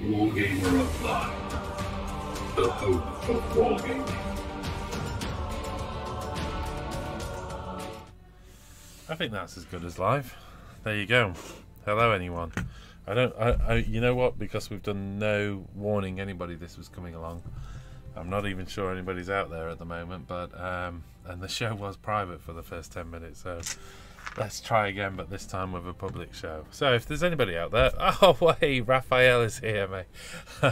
Wargamer Online, the home of wargaming. I think that's as good as live. There you go. Hello, anyone. You know what? Because we've done no warning anybody this was coming along. I'm not even sure anybody's out there at the moment, but and the show was private for the first 10 minutes, so let's try again, but this time with a public show. So if there's anybody out there, oh hey, Raphael is here, mate.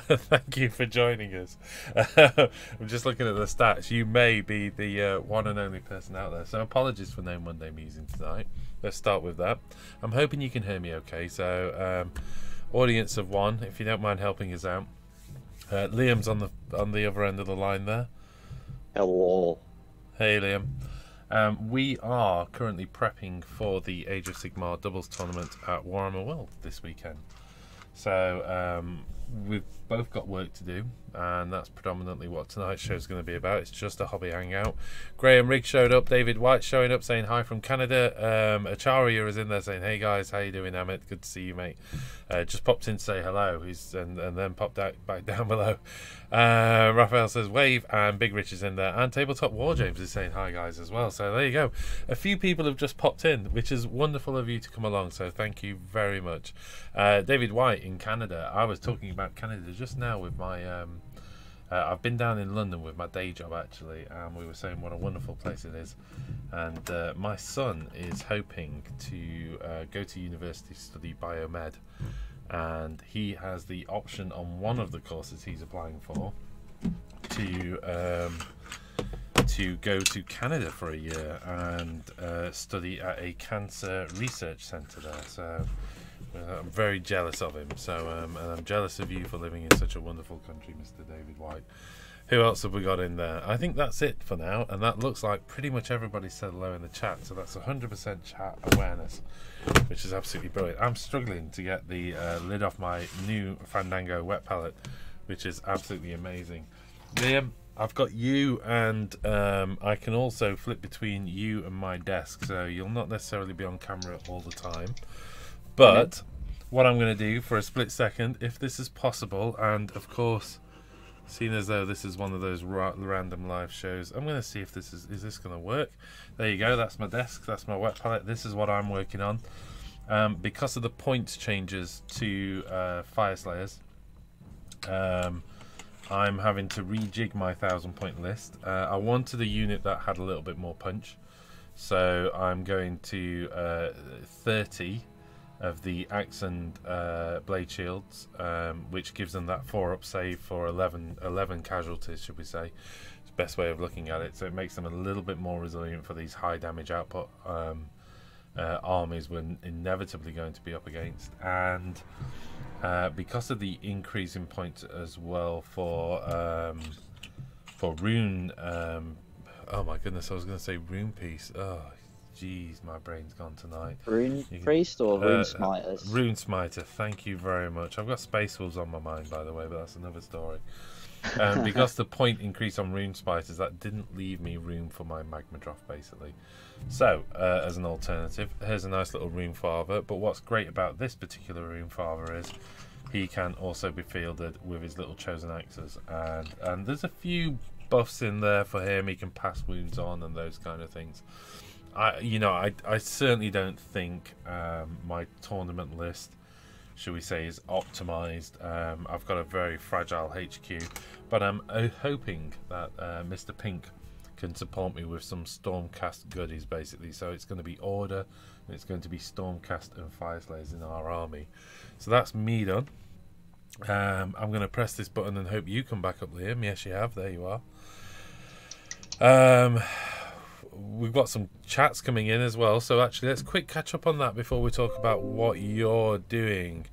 Thank you for joining us. I'm just looking at the stats. You may be the one and only person out there, so apologies for no Monday musing tonight. Let's start with that. I'm hoping you can hear me okay. So audience of one, if you don't mind helping us out. Liam's on the other end of the line there. Hello. Hey, Liam. We are currently prepping for the Age of Sigmar doubles tournament at Warhammer World this weekend. So we've both got work to do, and that's predominantly what tonight's show is going to be about. It's just a hobby hangout. Graham Riggs showed up. David White showing up saying hi from Canada. Acharya is in there saying, hey guys, how you doing, Amit? Good to see you, mate. Just popped in to say hello. And then popped back down below. Raphael says wave, and Big Rich is in there, and Tabletop War James is saying hi guys as well. So there you go. A few people have just popped in, which is wonderful of you to come along, so thank you very much. David White in Canada. I was talking about Canada just now with my I've been down in London with my day job actually, and we were saying what a wonderful place it is, and my son is hoping to go to university to study biomed, and he has the option on one of the courses he's applying for to go to Canada for a year and study at a cancer research centre there. So I'm very jealous of him. So and I'm jealous of you for living in such a wonderful country, Mr. David White. Who else have we got in there? I think that's it for now, and that looks like pretty much everybody said hello in the chat, so that's 100% chat awareness, which is absolutely brilliant. I'm struggling to get the lid off my new Fandango wet palette, which is absolutely amazing. Liam, I've got you, and I can also flip between you and my desk, so you'll not necessarily be on camera all the time. But what I'm going to do for a split second, if this is possible, and of course, seeing as though this is one of those random live shows, I'm going to see if this is this going to work. There you go. That's my desk. That's my wet palette. This is what I'm working on. Because of the points changes to Fire Slayers, I'm having to rejig my 1,000-point list. I wanted a unit that had a little bit more punch, so I'm going to 30 of the axe and blade shields, which gives them that 4-up save for 11 casualties, should we say. It's the best way of looking at it. So it makes them a little bit more resilient for these high damage output armies we're inevitably going to be up against. And because of the increase in points as well for rune, oh my goodness, I was going to say rune piece. Oh, jeez, my brain's gone tonight. Rune Priest or Rune Smiters? Rune Smiter, thank you very much. I've got Space Wolves on my mind, by the way, but that's another story. Because the point increase on Rune Spiters, that didn't leave me room for my Magma Drop, basically. So, as an alternative, here's a nice little Rune Father, but what's great about this particular Rune Father is he can also be fielded with his little Chosen Axes, and there's a few buffs in there for him. He can pass wounds on and those kind of things. I certainly don't think my tournament list, should we say, is optimized. I've got a very fragile HQ, but I'm hoping that Mr. Pink can support me with some Stormcast goodies, basically. So it's going to be Order, and it's going to be Stormcast and Fire Slayers in our army. So that's me done. I'm going to press this button and hope you come back up, Liam. Yes, you have. There you are. We've got some chats coming in as well, so actually let's quick catch up on that before we talk about what you're doing.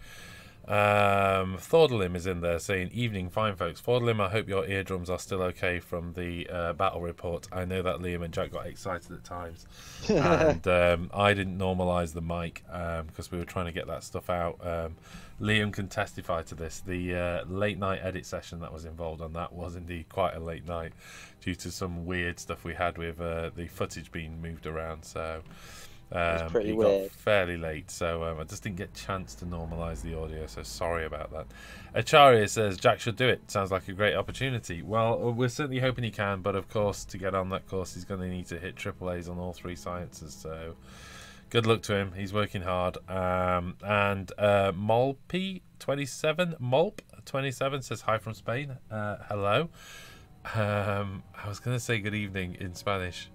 Thordalim is in there saying, evening fine folks. Thordalim, I hope your eardrums are still okay from the battle report. I know that Liam and Jack got excited at times, and I didn't normalise the mic because we were trying to get that stuff out. Liam can testify to this. The late night edit session that was involved on that was indeed quite a late night due to some weird stuff we had with the footage being moved around. So pretty it weird. got fairly late, so I just didn't get a chance to normalise the audio, so sorry about that. Acharya says, Jack should do it. Sounds like a great opportunity. Well, we're certainly hoping he can, but of course, to get on that course, he's going to need to hit triple A's on all 3 sciences, so good luck to him. He's working hard. And Molp27 says, hi from Spain. Hello. I was going to say good evening in Spanish.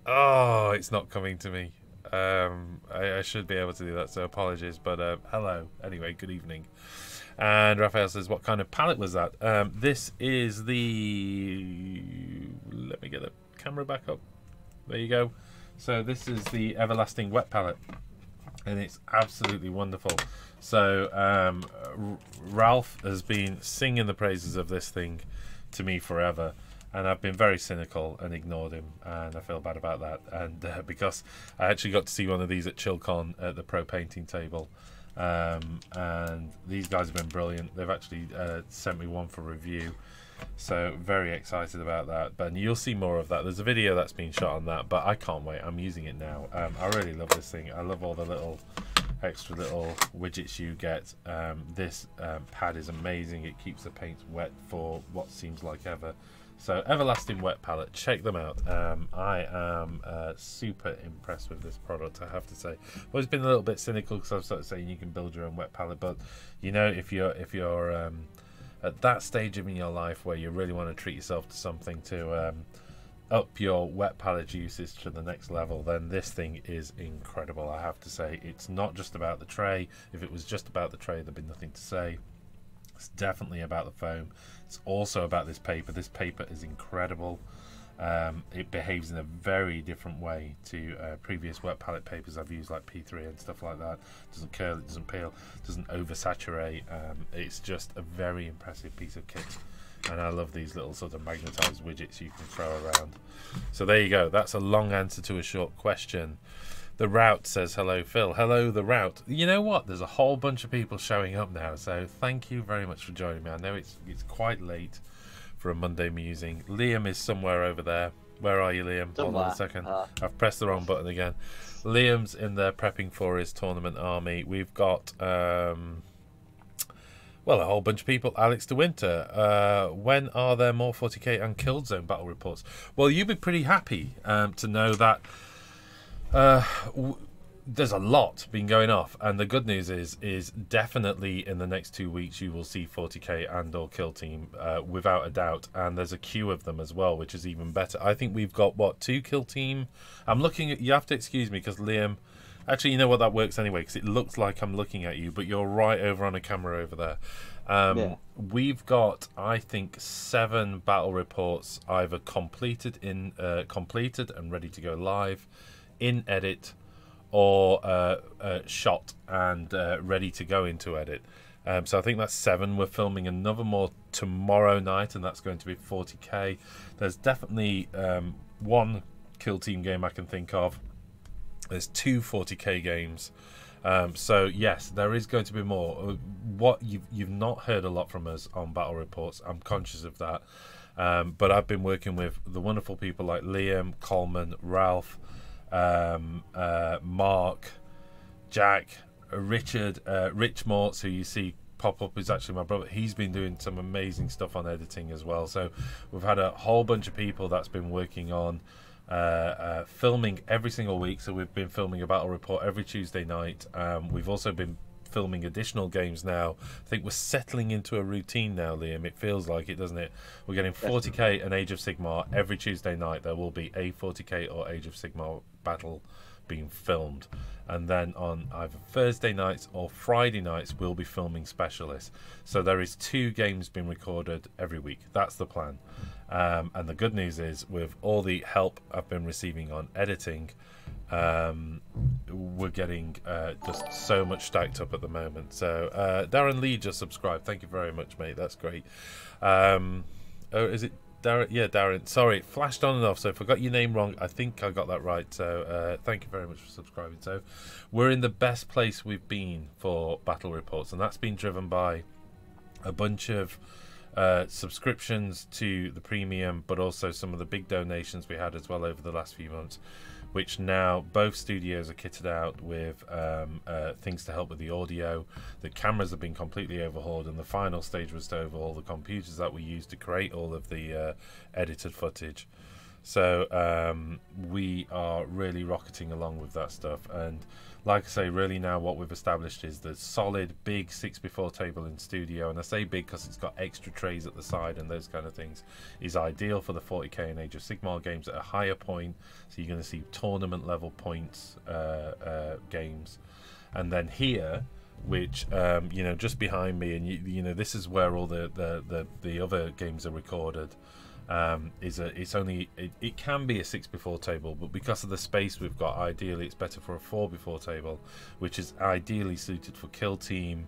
Oh, it's not coming to me. I should be able to do that, so apologies. But hello. Anyway, good evening. And Raphael says, what kind of palette was that? This is the... Let me get the camera back up. There you go. So this is the Everlasting Wet palette. And it's absolutely wonderful. So Ralph has been singing the praises of this thing to me forever. And I've been very cynical and ignored him, and I feel bad about that. And because I actually got to see one of these at ChillCon at the Pro Painting table, and these guys have been brilliant. They've actually sent me one for review, so very excited about that. But you'll see more of that. There's a video that's been shot on that, but I can't wait. I'm using it now. I really love this thing. I love all the little extra little widgets you get. This pad is amazing. It keeps the paint wet for what seems like ever. So Everlasting Wet palette, check them out. I am super impressed with this product, I have to say. I've always been a little bit cynical because I've started saying you can build your own wet palette, but you know, if you're at that stage in your life where you really want to treat yourself to something to up your wet palette usage to the next level, then this thing is incredible. I have to say, it's not just about the tray. If it was just about the tray, there'd be nothing to say. It's definitely about the foam. It's also about this paper. This paper is incredible. It behaves in a very different way to previous wet palette papers I've used, like P3 and stuff like that. It doesn't curl, it doesn't peel, it doesn't oversaturate. It's just a very impressive piece of kit. And I love these little sort of magnetized widgets you can throw around. So there you go. That's a long answer to a short question. The Route says, hello, Phil. Hello, The Route. You know what? There's a whole bunch of people showing up now, so thank you very much for joining me. I know it's quite late for a Monday musing. Liam is somewhere over there. Where are you, Liam? Hold on a second. I've pressed the wrong button again. Liam's in there prepping for his tournament army. We've got, well, a whole bunch of people. Alex de Winter. When are there more 40k and Killzone battle reports? Well, you'd be pretty happy to know that there's a lot been going off, and the good news is definitely in the next 2 weeks you will see 40k and or Kill Team without a doubt, and there's a queue of them as well, which is even better. I think we've got, what, 2 Kill Team? I'm looking at, you have to excuse me because Liam, actually, you know what, that works anyway because it looks like I'm looking at you, but you're right over on a camera over there. Yeah. We've got, I think, 7 battle reports either completed and ready to go live, in edit, or shot and ready to go into edit. So I think that's 7. We're filming another more tomorrow night, and that's going to be 40k. There's definitely 1 Kill Team game I can think of. There's 2 40k games. So yes, there is going to be more. What you've not heard a lot from us on battle reports. I'm conscious of that, but I've been working with the wonderful people like Liam, Coleman, Ralph, Mark, Jack, Richard, Rich Mortz, who you see pop up, is actually my brother. He's been doing some amazing stuff on editing as well. So we've had a whole bunch of people that's been working on filming every single week. So we've been filming a battle report every Tuesday night. We've also been filming additional games now. I think we're settling into a routine now, Liam. It feels like it, doesn't it? We're getting 40k and Age of Sigmar every Tuesday night. There will be a 40k or Age of Sigmar battle being filmed, and then on either Thursday nights or Friday nights we'll be filming specialists. So there is 2 games being recorded every week. That's the plan. And the good news is, with all the help I've been receiving on editing, we're getting just so much stacked up at the moment. So Darren Lee just subscribed. Thank you very much, mate. That's great. Oh, is it Darren? Yeah, Darren. Sorry, it flashed on and off, so if I got your name wrong, I think I got that right. So thank you very much for subscribing. So we're in the best place we've been for battle reports, and that's been driven by a bunch of subscriptions to the premium, but also some of the big donations we had as well over the last few months. which now both studios are kitted out with things to help with the audio. The cameras have been completely overhauled, and the final stage was to overhaul the computers that we used to create all of the edited footage. So we are really rocketing along with that stuff, and like I say, really now what we've established is the solid big 6x4 table in studio, and I say big because it's got extra trays at the side and those kind of things, is ideal for the 40k and Age of Sigmar games at a higher point. So you're going to see tournament level points games. And then here, which you know, just behind me, and you know, this is where all the other games are recorded. It can be a 6x4 table, but because of the space we've got, ideally it's better for a 4x4 table, which is ideally suited for kill team,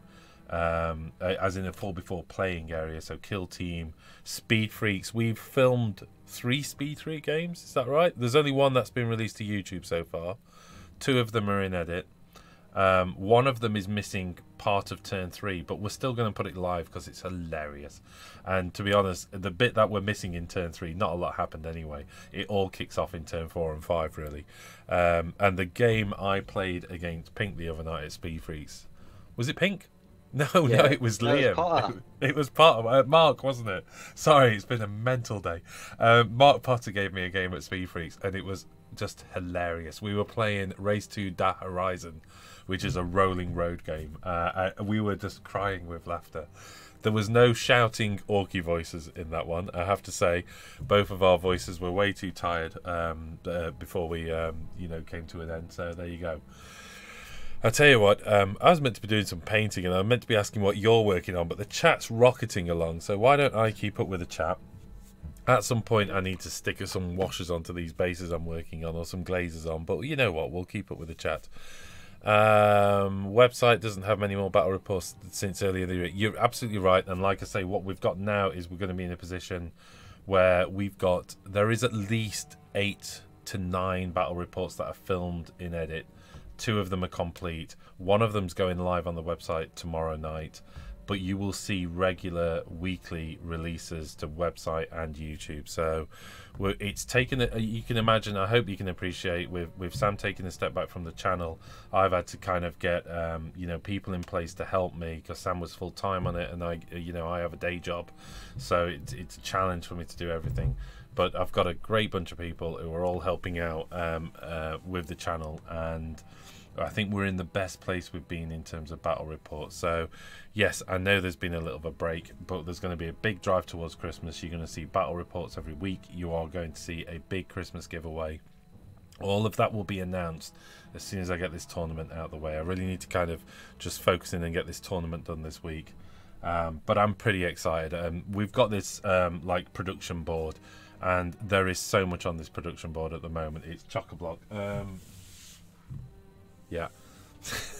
as in a 4x4 playing area. So kill team, Speed Freaks. We've filmed 3 Speed Freak games, is that right? There's only one that's been released to YouTube so far. 2 of them are in edit. One of them is missing part of turn 3, but we're still going to put it live because it's hilarious. And to be honest, the bit that we're missing in turn 3, not a lot happened anyway. It all kicks off in turn 4 and 5 really. And the game I played against Pink the other night at Speed Freaks, was it Pink? No, yeah, no, it was Liam. It was part of Mark, wasn't it? Sorry, it's been a mental day. Mark Potter gave me a game at Speed Freaks, and it was just hilarious. We were playing Race to Da Horizon, which is a rolling road game. We were just crying with laughter. There was no shouting orky voices in that one, I have to say. Both of our voices were way too tired before we you know, came to an end. So there you go. I'll tell you what, I was meant to be doing some painting, and I meant to be asking what you're working on, but the chat's rocketing along, so why don't I keep up with the chat? At some point I need to stick some washers onto these bases I'm working on, or some glazes on, but you know what, we'll keep up with the chat. Website doesn't have many more battle reports since earlier the year. You're absolutely right, and like I say, what we've got now is we're going to be in a position where there is at least 8 to 9 battle reports that are filmed in edit. 2 of them are complete. 1 of them's going live on the website tomorrow night, but you will see regular weekly releases to website and YouTube. So it's taken you can imagine, I hope you can appreciate, with Sam taking a step back from the channel, I've had to kind of get you know, people in place to help me, because Sam was full-time on it, and I have a day job, so it's a challenge for me to do everything. But I've got a great bunch of people who are all helping out with the channel, and I think we're in the best place we've been in terms of battle reports. So yes, I know there's been a little of a break, but there's going to be a big drive towards Christmas. You're going to see battle reports every week. You are going to see a big Christmas giveaway. All of that will be announced as soon as I get this tournament out of the way. I really need to kind of just focus in and get this tournament done this week. But I'm pretty excited. We've got this like production board, and there is so much on this production board at the moment. It's chock-a-block. Yeah.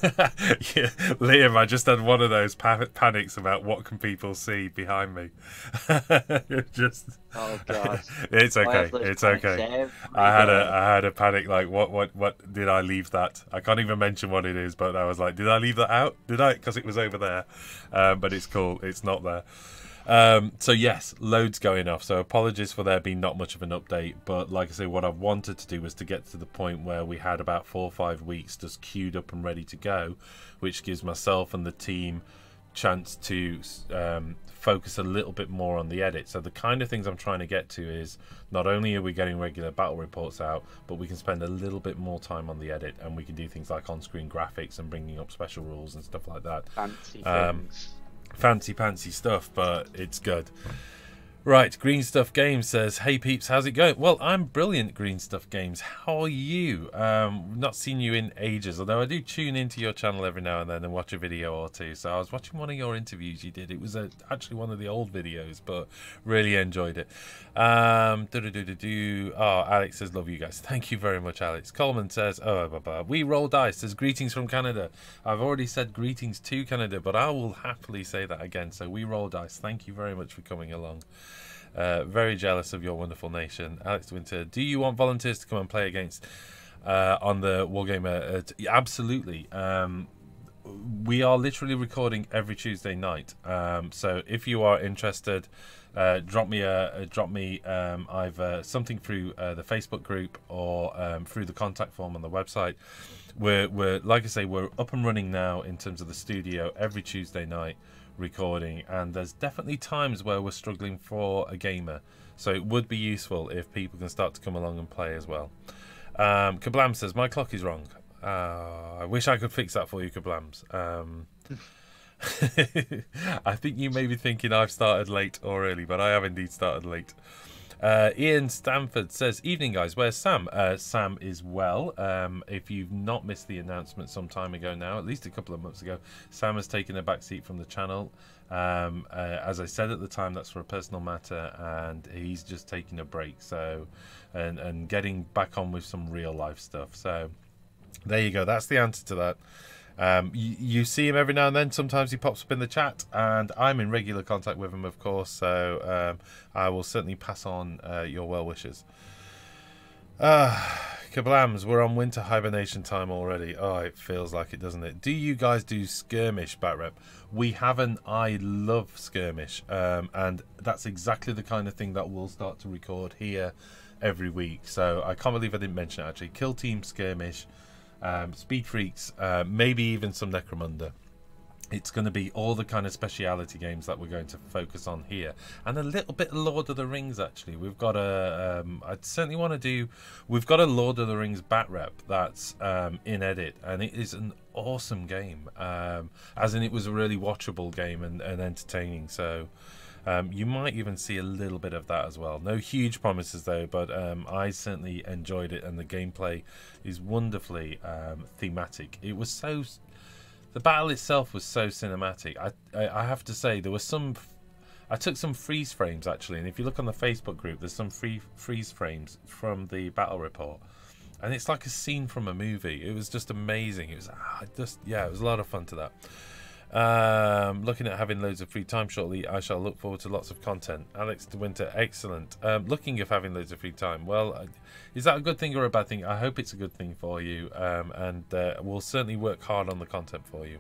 Yeah, Liam, I just had one of those panics about what can people see behind me. Just, oh god, it's okay, it's okay. I had a panic, like what did I leave that? I can't even mention what it is, but I was like, did I leave that out? Did I? Because it was over there, but it's cool, it's not there. So yes, loads going off, so apologies for there being not much of an update, but like I say, what I wanted to do was to get to the point where we had about 4 or 5 weeks just queued up and ready to go, which gives myself and the team chance to focus a little bit more on the edit. So the kind of things I'm trying to get to is, not only are we getting regular battle reports out, but we can spend a little bit more time on the edit, and we can do things like on-screen graphics and bringing up special rules and stuff like that. Fancy things. Fancy stuff, but it's good. Right, Green Stuff Games says, hey peeps, how's it going? Well, I'm brilliant, Green Stuff Games. How are you? Not seen you in ages, although I do tune into your channel every now and then and watch a video or two. So I was watching one of your interviews you did. It was actually one of the old videos, but really enjoyed it. Oh, Alex says, love you guys. Thank you very much, Alex. Coleman says, we roll dice. Says, greetings from Canada. I've already said greetings to Canada, but I will happily say that again. So we roll dice. Thank you very much for coming along. Very jealous of your wonderful nation. Alex Winter, do you want volunteers to come and play against on the Wargamer? Absolutely. we are literally recording every Tuesday night. So if you are interested, drop me either something through the Facebook group or through the contact form on the website. We're like I say, we're up and running now in terms of the studio every Tuesday night recording, and there's definitely times where we're struggling for a gamer, so it would be useful if people can start to come along and play as well. Kablam says my clock is wrong. I wish I could fix that for you, Kablams. I think you may be thinking I've started late or early, but I have indeed started late. Ian Stanford says, evening guys, where's Sam? Sam is well. If you've not missed the announcement some time ago now, at least a couple of months ago, Sam has taken a back seat from the channel. As I said at the time, that's for a personal matter, and he's just taking a break, so and getting back on with some real life stuff. So there you go, that's the answer to that. You see him every now and then. Sometimes he pops up in the chat, and I'm in regular contact with him, of course, so I will certainly pass on your well wishes. Kablams, we're on winter hibernation time already. Oh, it feels like it, doesn't it? Do you guys do skirmish, Batrep? We haven't. I love skirmish, and that's exactly the kind of thing that we'll start to record here every week. So I can't believe I didn't mention it, actually. Kill Team Skirmish, Speed Freaks, maybe even some Necromunda. It's going to be all the kind of speciality games that we're going to focus on here, and a little bit of Lord of the Rings. Actually, we've got a I'd certainly want to do, we've got a Lord of the Rings bat rep that's in edit, and it is an awesome game, as in it was a really watchable game and entertaining. So you might even see a little bit of that as well. No huge promises though, but I certainly enjoyed it, and the gameplay is wonderfully thematic. It was so, the battle itself was so cinematic. I have to say, there was some, I took some freeze frames actually, and if you look on the Facebook group, there's some freeze frames from the battle report, and it's like a scene from a movie. It was just amazing. It was yeah, it was a lot of fun to that. Looking at having loads of free time shortly. I shall look forward to lots of content. Alex de Winter, excellent. Looking of having loads of free time. Well, is that a good thing or a bad thing? I hope it's a good thing for you, and we'll certainly work hard on the content for you.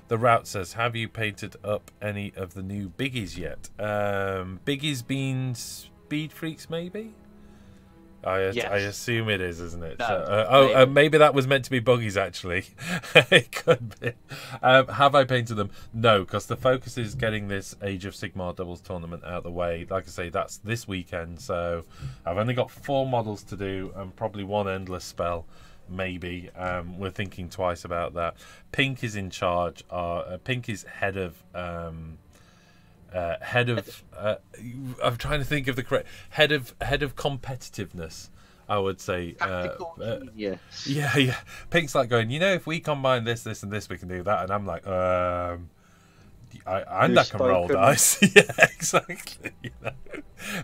The Route says, have you painted up any of the new biggies yet? Biggies being Speed Freaks, maybe? Yes. I assume it is, isn't it? No, so, maybe that was meant to be buggies, actually. It could be. Have I painted them? No, because the focus is getting this Age of Sigmar doubles tournament out of the way. Like I say, that's this weekend, so I've only got 4 models to do and probably 1 endless spell, maybe. We're thinking twice about that. Pink is in charge. Pink is head of... I'm trying to think of the correct head of competitiveness, I would say. Yes. Yeah. Pink's like going, you know, if we combine this and this, we can do that. And I'm like, I'm that can roll dice. Yeah, exactly. You know?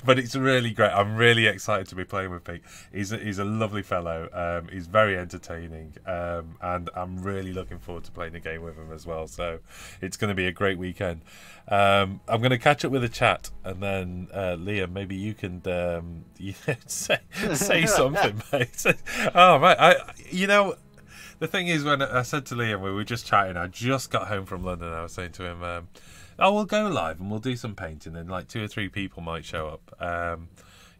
But it's really great. I'm really excited to be playing with Pink. He's a lovely fellow. He's very entertaining, and I'm really looking forward to playing a game with him as well. So it's going to be a great weekend. I'm going to catch up with the chat, and then Liam, maybe you can say something, mate. Oh right, you know. The thing is, when I said to Liam, we were just chatting, I just got home from London, I was saying to him, oh, we'll go live and we'll do some painting, and like 2 or 3 people might show up,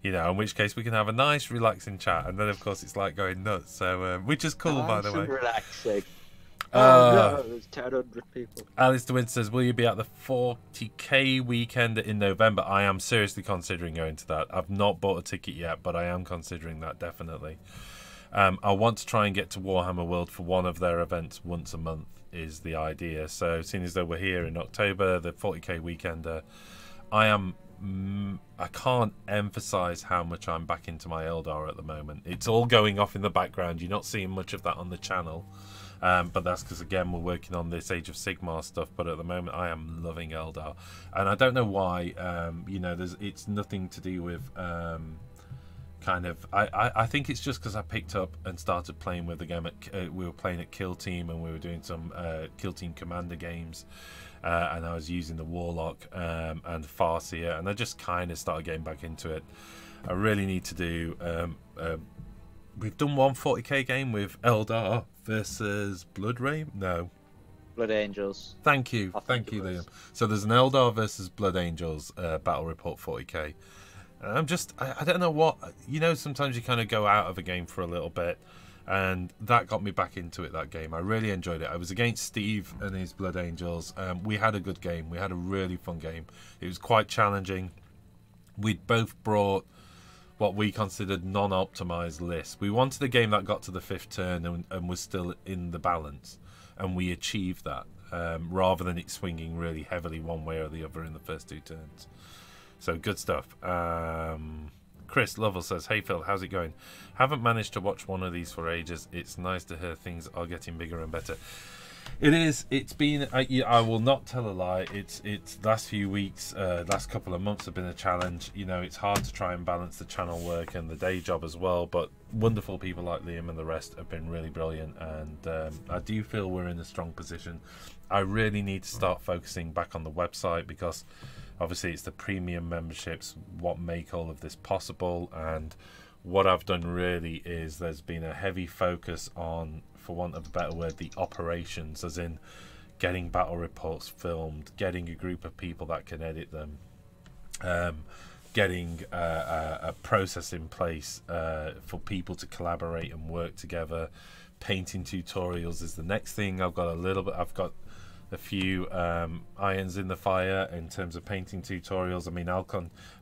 you know, in which case we can have a nice relaxing chat, and then of course it's like going nuts, so which is cool, by the way. Relaxing. Oh no, there's 1,000 people. Alice DeWitt says, will you be at the 40k weekend in November? I am seriously considering going to that. I've not bought a ticket yet, but I am considering that, definitely. I want to try and get to Warhammer World for one of their events once a month is the idea. So seeing as though we're here in October, the 40k weekender, I can't emphasize how much I'm back into my Eldar at the moment. It's all going off in the background. You're not seeing much of that on the channel. But that's because, again, we're working on this Age of Sigmar stuff. But at the moment, I am loving Eldar. And I don't know why. You know, it's nothing to do with... kind of, I think it's just because I picked up and started playing with the game. We were playing at Kill Team, and we were doing some Kill Team Commander games, and I was using the Warlock and Farseer, and I just kind of started getting back into it. I really need to do. We've done one 40k game with Eldar versus Blood Rain? No. Blood Angels. Thank you, Was. Liam. So there's an Eldar versus Blood Angels battle report 40k. And I don't know what, sometimes you kind of go out of a game for a little bit, and that got me back into it, that game. I really enjoyed it. I was against Steve and his Blood Angels. We had a good game. We had a really fun game. It was quite challenging. We'd both brought what we considered non-optimized lists. We wanted a game that got to the 5th turn and was still in the balance, and we achieved that, rather than it swinging really heavily one way or the other in the first 2 turns. So good stuff. Chris Lovell says, "Hey Phil, how's it going? Haven't managed to watch one of these for ages. It's nice to hear things are getting bigger and better." It is. It's been. I will not tell a lie. It's last few weeks, last couple of months have been a challenge. It's hard to try and balance the channel work and the day job as well. But wonderful people like Liam and the rest have been really brilliant, and I do feel we're in a strong position. I really need to start focusing back on the website, because obviously it's the premium memberships what make all of this possible. And what I've done really is there's been a heavy focus on, for want of a better word, the operations, as in getting battle reports filmed, getting a group of people that can edit them, getting a process in place for people to collaborate and work together. Painting tutorials is the next thing. I've got a few irons in the fire in terms of painting tutorials. I mean,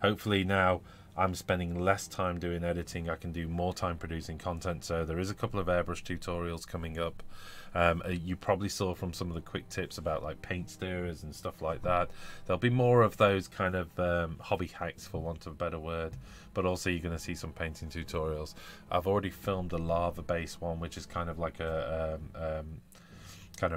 hopefully now I'm spending less time doing editing. I can do more time producing content. So there is a couple of airbrush tutorials coming up. You probably saw from some of the quick tips about like paint stirrers and stuff like that. There'll be more of those kind of hobby hacks, for want of a better word, but also you're going to see some painting tutorials. I've already filmed a lava base one, which is kind of like a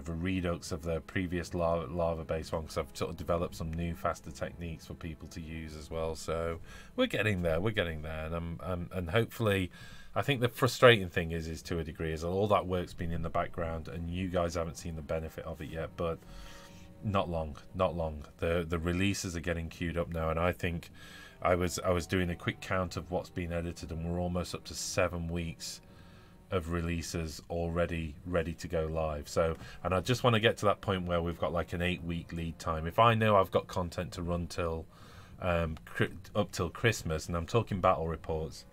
redux of the previous lava based one, because I've sort of developed some new faster techniques for people to use as well. So we're getting there, and hopefully, I think the frustrating thing is to a degree is all that work's been in the background and you guys haven't seen the benefit of it yet, but not long. The releases are getting queued up now, and I think I was doing a quick count of what's been edited, and we're almost up to 7 weeks of releases already ready to go live. So, and I just want to get to that point where we've got like an 8-week lead time. If I know I've got content to run till up till Christmas, and I'm talking battle reports,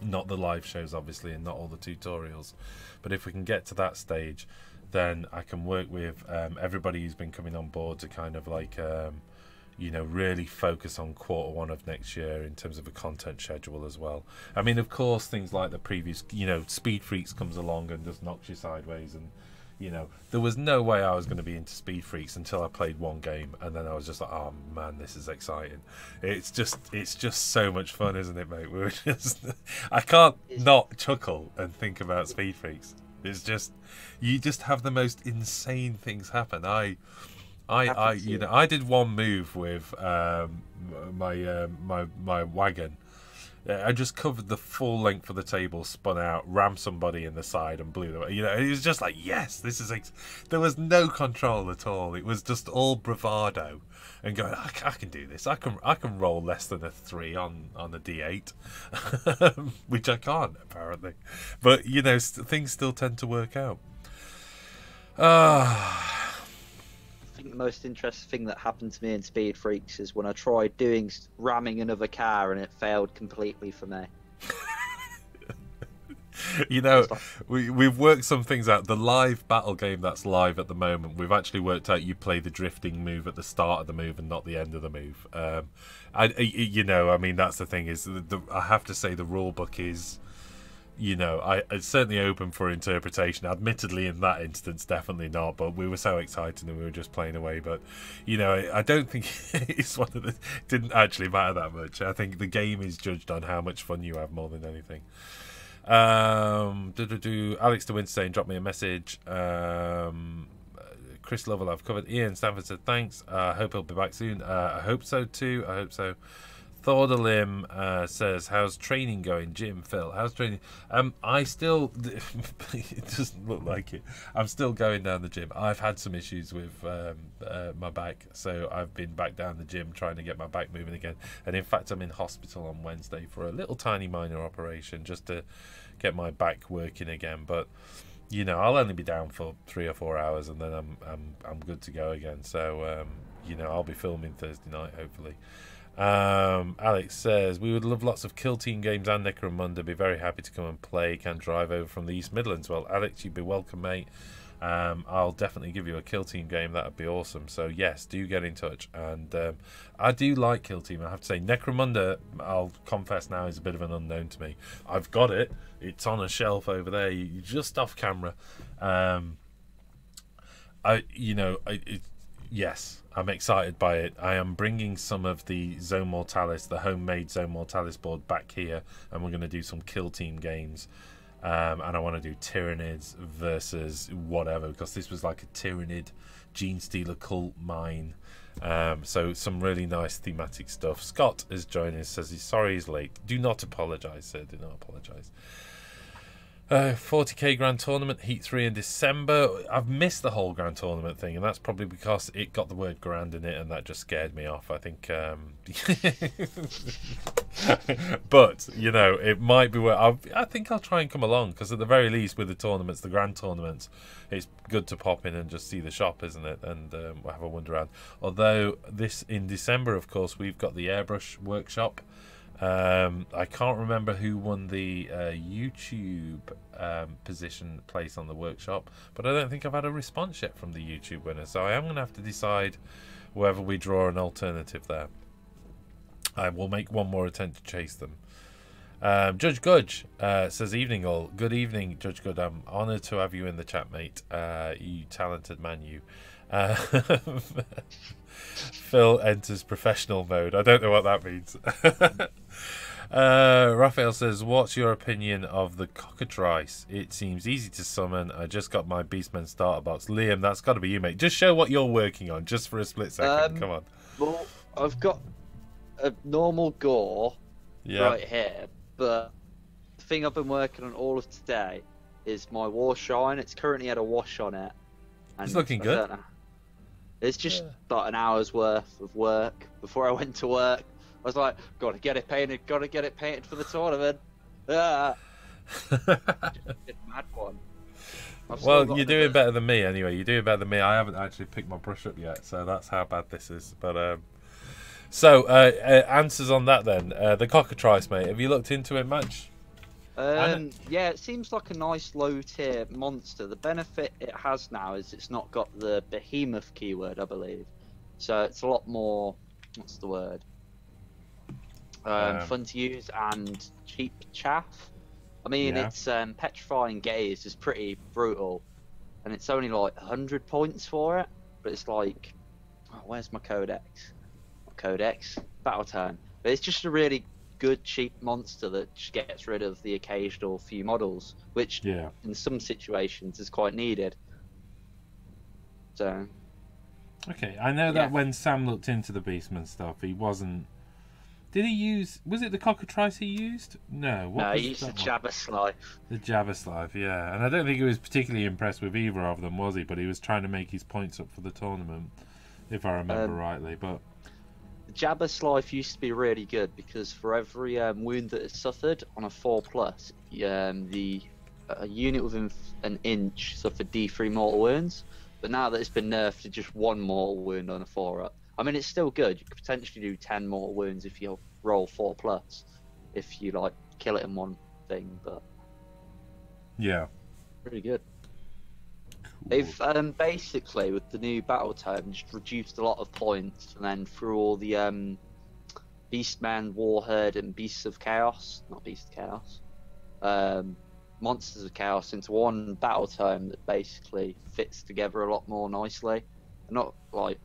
not the live shows obviously, and not all the tutorials, but if we can get to that stage, then I can work with everybody who's been coming on board to kind of like really focus on Q1 of next year in terms of a content schedule as well. I mean, of course, things like the previous, Speed Freaks comes along and just knocks you sideways, and there was no way I was going to be into Speed Freaks until I played one game, and then I was just like, oh man, this is exciting. It's just so much fun, isn't it, mate? I can't not chuckle and think about Speed Freaks. It's just, you just have the most insane things happen. I did one move with my wagon. I just covered the full length of the table, spun out, rammed somebody in the side, and blew them. It was just like, yes, this is. There was no control at all. It was just all bravado, and going, I can do this. I can roll less than a 3 on a D8, which I can't apparently. But things still tend to work out. I think the most interesting thing that happened to me in Speed Freaks is when I tried ramming another car and it failed completely for me. We've worked some things out. The live battle game that's live at the moment, we've actually worked out you play the drifting move at the start of the move and not the end of the move. I mean, that's the thing, is I have to say the rule book is, it's certainly open for interpretation. Admittedly, in that instance, definitely not. But we were so excited and we were just playing away. But I don't think it's one of the. Didn't actually matter that much. I think the game is judged on how much fun you have more than anything. Alex de Winstein dropped me a message. Chris Lovell, I've covered. Ian Stanford said thanks. I hope he'll be back soon. I hope so too. I hope so. Thor the Limb says, how's training going? Jim, Phil, how's training? I still, it doesn't look like it. I'm still going down the gym. I've had some issues with my back, so I've been back down the gym trying to get my back moving again. And in fact, I'm in hospital on Wednesday for a little tiny minor operation just to get my back working again. But you know, I'll only be down for 3 or 4 hours, and then I'm good to go again. So you know, I'll be filming Thursday night, hopefully. Alex says, we would love lots of Kill Team games and Necromunda. Be very happy to come and play. Can drive over from the East Midlands. Well, Alex, you'd be welcome, mate. I'll definitely give you a Kill Team game. That would be awesome. So yes, do get in touch. And I do like Kill Team, I have to say. Necromunda, I'll confess now, is a bit of an unknown to me. I've got it. It's on a shelf over there, just off camera. Yes, I'm excited by it. I am bringing some of the Zone Mortalis, the homemade Zone Mortalis board, back here, and we're going to do some Kill Team games. And I want to do Tyranids versus whatever, because this was like a Tyranid Gene Stealer cult mine. So some really nice thematic stuff. Scott is joining us, says he's sorry he's late. Do not apologise, sir. Do not apologise. 40k Grand Tournament, Heat 3 in December. I've missed the whole Grand Tournament thing, and that's probably because it got the word Grand in it, and that just scared me off. I think, but you know, it might be where I think I'll try and come along, because at the very least, with the tournaments, the Grand Tournaments, it's good to pop in and just see the shop, isn't it? And we'll have a wander around. Although this in December, of course, we've got the Airbrush Workshop. I can't remember who won the YouTube place on the workshop, but I don't think I've had a response yet from the YouTube winner, so I am going to have to decide whether we draw an alternative there. I will make one more attempt to chase them. Judge Gudge says, evening all. Good evening, Judge Gudge. I'm honoured to have you in the chat, mate. You talented man, you. Phil enters professional mode. I don't know what that means. Raphael says, what's your opinion of the cockatrice? It seems easy to summon. I just got my Beastman starter box. Liam, that's got to be you, mate. Just show what you're working on, just for a split second. Come on. Well, I've got a normal gore right here, but the thing I've been working on all of today is my War Shine. It's currently had a wash on it. And it's looking good. It's just about an hour's worth of work before I went to work. I was like, gotta get it painted for the tournament. Just a mad one. Well, you're doing better than me anyway. You're doing better than me. I haven't actually picked my brush up yet, so that's how bad this is. But answers on that then. The cockatrice, mate. Have you looked into it much? Yeah, it seems like a nice low tier monster. The benefit it has now is it's not got the behemoth keyword, I believe. So it's a lot more, what's the word? Fun to use and cheap chaff. I mean, it's Petrifying Gaze is pretty brutal, and it's only like 100 points for it. But it's like, where's my codex? Battle Turn. But it's just a really good cheap monster that just gets rid of the occasional few models, which in some situations is quite needed. So okay, I know that when Sam looked into the Beastman stuff, he wasn't. Did he use? Was it the cockatrice he used? No. No, he used the Jabberslav. The Jabberslav, yeah. And I don't think he was particularly impressed with either of them, was he? But he was trying to make his points up for the tournament, if I remember rightly. But the Jabberslav used to be really good because for every wound that it suffered on a 4+, the unit within an inch suffered D3 mortal wounds. But now that it's been nerfed to just 1 mortal wound on a 4+, I mean, it's still good. You could potentially do 10 mortal wounds if you roll 4+, if you like kill it in one thing. But yeah, pretty good. Cool. They've basically with the new battle tome just reduced a lot of points, and then through all the Beastman, Warherd, and Beasts of Chaos, not Beasts of Chaos, Monsters of Chaos into one battle tome that basically fits together a lot more nicely. Not like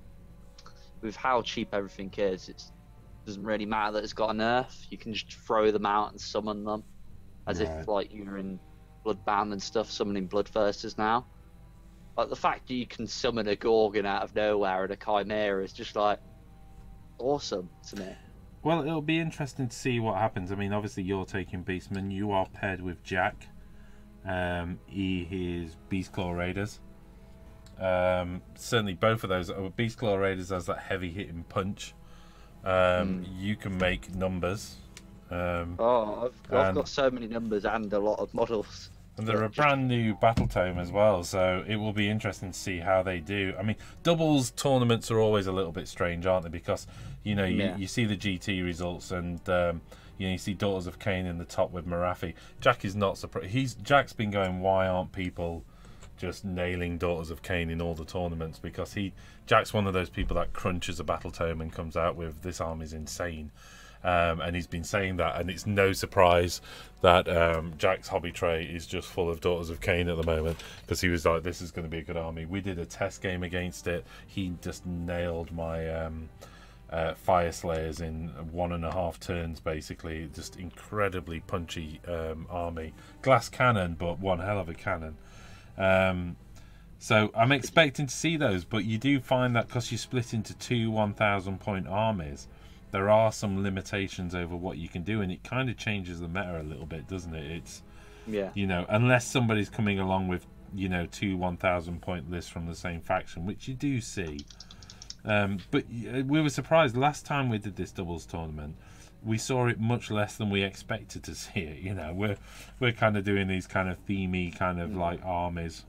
with how cheap everything is, it doesn't really matter that it's got a nerf. You can just throw them out and summon them as if like you were in Bloodbound and stuff, summoning Bloodthirsters now. Like the fact that you can summon a Gorgon out of nowhere and a Chimera is just like awesome to me. Well, it'll be interesting to see what happens. I mean, obviously you're taking Beastman. You are paired with Jack. He is Beastclaw Raiders. Certainly both of those. Beastclaw Raiders has that heavy hitting punch. You can make numbers. I've got so many numbers and a lot of models. And they're a brand new battle tome as well, so it will be interesting to see how they do. I mean, doubles tournaments are always a little bit strange, aren't they? Because, you know, you see the GT results and, you know, you see Daughters of Cain in the top with Marafi. Jack is not surprised. Jack's been going, why aren't people just nailing Daughters of Cain in all the tournaments? Because Jack's one of those people that crunches a battle tome and comes out with, this army's insane. And he's been saying that, and it's no surprise that Jack's hobby tray is just full of Daughters of Cain at the moment, because he was like, this is going to be a good army. We did a test game against it. He just nailed my Fire Slayers in 1.5 turns, basically. Just incredibly punchy army. Glass cannon, but one hell of a cannon. So I'm expecting to see those, but you do find that because you split into 2 1,000 point armies, there are some limitations over what you can do, and it kind of changes the meta a little bit, doesn't it? It's, you know, unless somebody's coming along with, you know, 2 1,000 point lists from the same faction, which you do see. But we were surprised last time we did this doubles tournament. We saw it much less than we expected to see it. You know, we're kind of doing these kind of themey kind of like armies,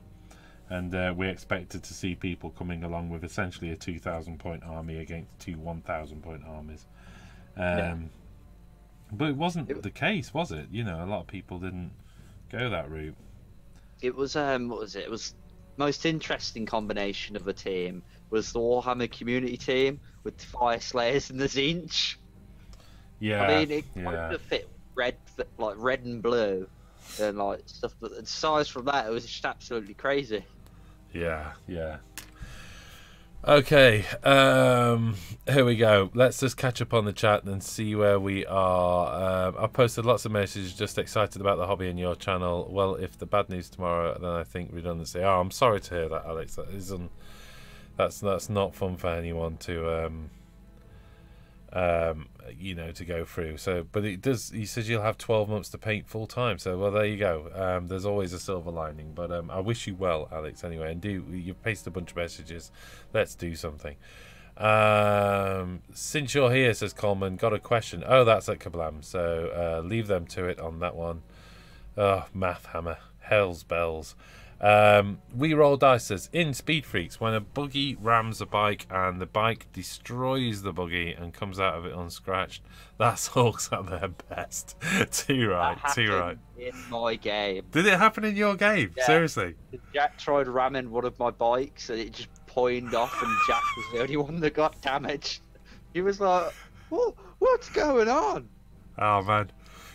and we expected to see people coming along with essentially a 2,000 point army against 2 1,000 point armies. But it wasn't the case, was it? You know, a lot of people didn't go that route. It was what was it? It was most interesting combination of a team was the Warhammer community team with the Fire Slayers and the Zinch. Yeah, I mean, it kind of fit red and blue and like stuff, but the size from that, it was just absolutely crazy. Yeah. Okay, here we go. Let's just catch up on the chat and see where we are. I've posted lots of messages, just excited about the hobby and your channel. Well, if the bad news tomorrow, then I think redundancy. Oh, I'm sorry to hear that, Alex. That isn't. That's not fun for anyone to you know, to go through. So, but it does. He says you'll have 12 months to paint full time. So, well, there you go. There's always a silver lining. But I wish you well, Alex. Anyway, and you've pasted a bunch of messages. Let's do something. Since you're here, says Coleman, got a question. Oh, that's at Kablam. So leave them to it on that one. Oh, math hammer, hell's bells. We roll dice says in Speed Freaks, when a buggy rams a bike and the bike destroys the buggy and comes out of it unscratched, that's Hawks at their best. Too right. In my game. Did it happen in your game? Yeah. Seriously? Jack tried ramming one of my bikes and it just pointed off, and Jack was the only one that got damaged. He was like, what's going on? Oh man.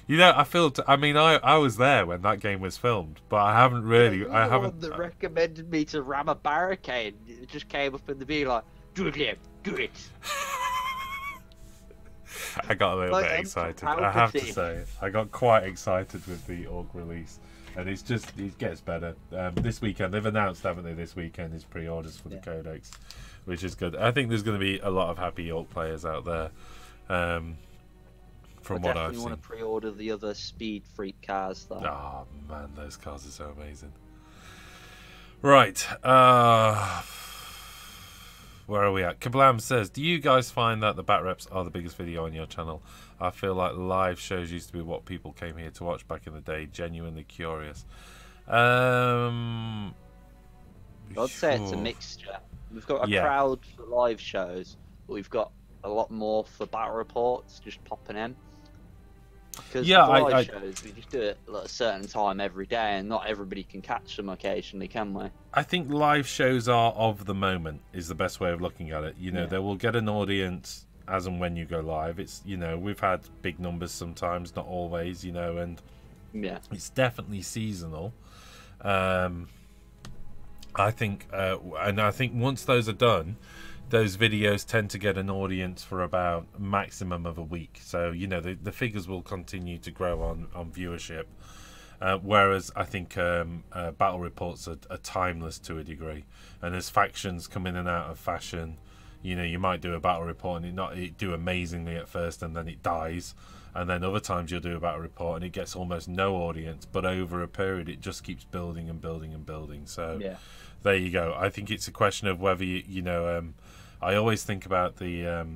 You know, I was there when that game was filmed, but I haven't really. Yeah, I haven't. The one that recommended me to ram a barricade. It just came up in the video like, do it, Liam, do it. I got a little bit excited. I have to say, I got quite excited with the Orc release, and it gets better. This weekend, they've announced, haven't they? This weekend is pre-orders for the Codex, which is good. I think there's going to be a lot of happy Orc players out there. From what I've seen. I definitely want to pre-order the other Speed Freak cars, though. Oh man, those cars are so amazing. Right, where are we at? Kablam says, do you guys find that the Bat Reps are the biggest video on your channel? I feel like live shows used to be what people came here to watch back in the day. Genuinely curious. I'd say it's a mixture. We've got a crowd for live shows, but we've got a lot more for battle reports just popping in. Because live shows, we just do it at a certain time every day, and not everybody can catch them occasionally, can we? I think live shows are of the moment, is the best way of looking at it. You know, they will get an audience as and when you go live. It's, you know, we've had big numbers sometimes, not always, you know, and it's definitely seasonal. I think, and I think once those are done, those videos tend to get an audience for about maximum of a week. So, you know, the figures will continue to grow on viewership. Whereas I think battle reports are timeless to a degree. And as factions come in and out of fashion, you know, you might do a battle report and it do amazingly at first and then it dies. And then other times you'll do a battle report and it gets almost no audience. But over a period, it just keeps building and building and building. So there you go. I think it's a question of whether, you know... I always think about the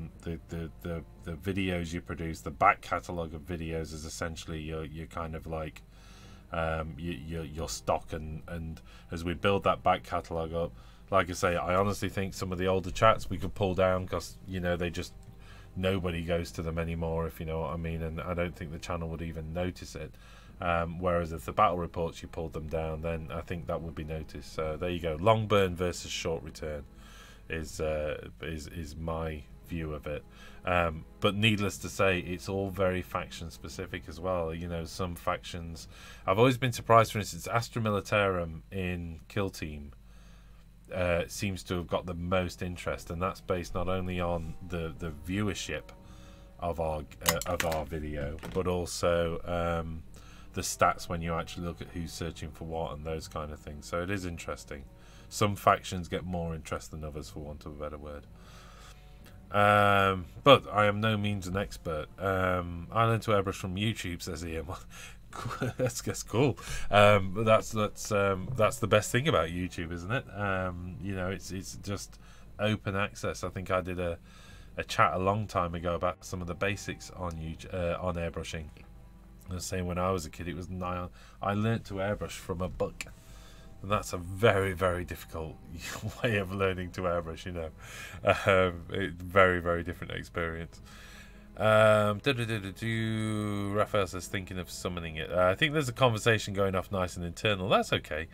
videos you produce. The back catalogue of videos is essentially your kind of like your stock, and as we build that back catalogue up, like I say, I honestly think some of the older chats we could pull down, because they just, nobody goes to them anymore, if you know what I mean, and I don't think the channel would even notice it. Whereas if the battle reports, you pulled them down, then I think that would be noticed. So there you go. Long burn versus short return is my view of it. But needless to say, it's all very faction specific as well. Some factions, I've always been surprised. For instance, Astra Militarum in Kill Team seems to have got the most interest, and that's based not only on the viewership of our video, but also the stats when you actually look at who's searching for what and those kind of things. So it is interesting. Some factions get more interest than others, for want of a better word. But I am no means an expert. I learned to airbrush from YouTube, says Ian. That's cool. But that's the best thing about YouTube, isn't it? It's just open access. I think I did a chat a long time ago about some of the basics on YouTube, on airbrushing. I was saying when I was a kid, it was I learnt to airbrush from a book, and that's a very, very difficult way of learning to airbrush. Very, very different experience. Raphael says thinking of summoning it. I think there's a conversation going off nice and internal. That's okay.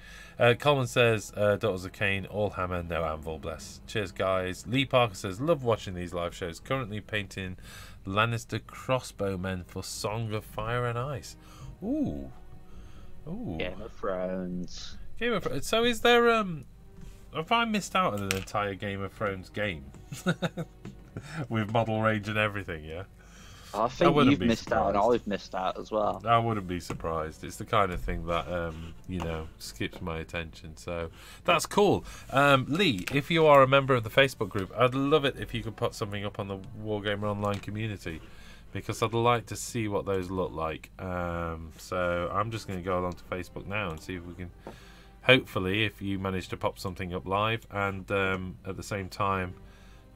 Coleman says Daughters of Cain, all hammer, no anvil, bless. Cheers guys. Lee Parker says love watching these live shows, currently painting Lannister crossbowmen for Song of Fire and Ice. Ooh. Game of Thrones. So is there have I missed out on an entire Game of Thrones game? With model range and everything, yeah? I think you've missed out, and I've missed out as well. I wouldn't be surprised. It's the kind of thing that, skips my attention. So that's cool. Lee, if you are a member of the Facebook group, I'd love it if you could put something up on the Wargamer Online community, because I'd like to see what those look like. So I'm just going to go along to Facebook now and see if we can, hopefully, if you manage to pop something up live, and at the same time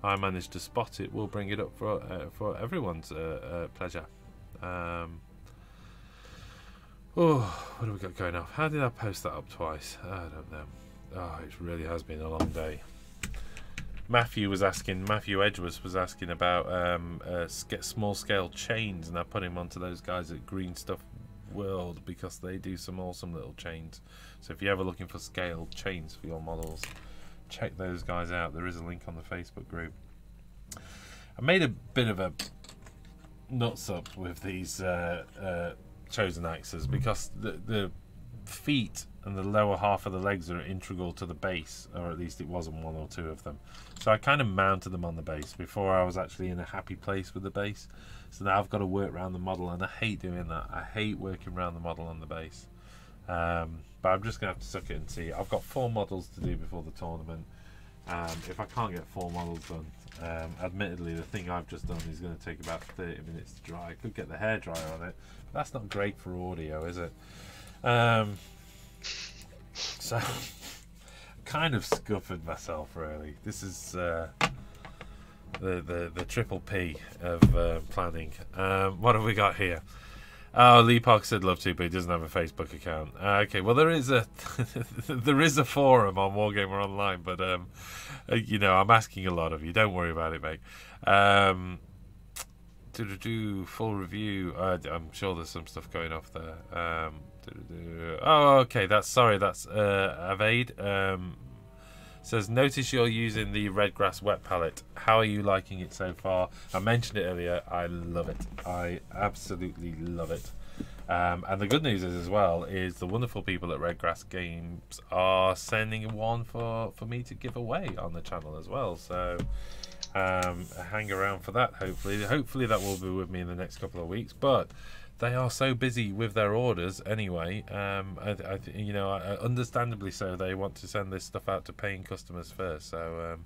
I managed to spot it, we'll bring it up for everyone's pleasure. What have we got going off? How did I post that up twice? I don't know. Oh, it really has been a long day. Matthew Edgeworth was asking about small scale chains, and I put him onto those guys at Green Stuff World, because they do some awesome little chains. So if you're ever looking for scaled chains for your models, check those guys out. There is a link on the Facebook group. I made a bit of a nuts up with these chosen axes, because the feet and the lower half of the legs are integral to the base, or at least it was on one or two of them. So I kind of mounted them on the base before I was actually in a happy place with the base. So now I've got to work around the model, and I hate doing that. I hate working around the model on the base. But I'm just going to have to suck it and see. I've got 4 models to do before the tournament. If I can't get 4 models done, admittedly the thing I've just done is going to take about 30 minutes to dry. I could get the hairdryer on it, but that's not great for audio, is it? So kind of scuppered myself, really. This is the triple P of planning. What have we got here? Oh, Lee Park said love to, but he doesn't have a Facebook account. Okay, well there is a there is a forum on Wargamer Online, but I'm asking a lot of you. Don't worry about it, mate. Full review. I'm sure there's some stuff going off there. Oh, okay. That's Avade. Says, notice you're using the red grass wet palette. How are you liking it so far? I mentioned it earlier. I love it. I absolutely love it. And the good news is, as well, is the wonderful people at Red Grass Games are sending one for me to give away on the channel as well. So hang around for that. Hopefully that will be with me in the next couple of weeks. But they are so busy with their orders anyway. Understandably so. They want to send this stuff out to paying customers first. So,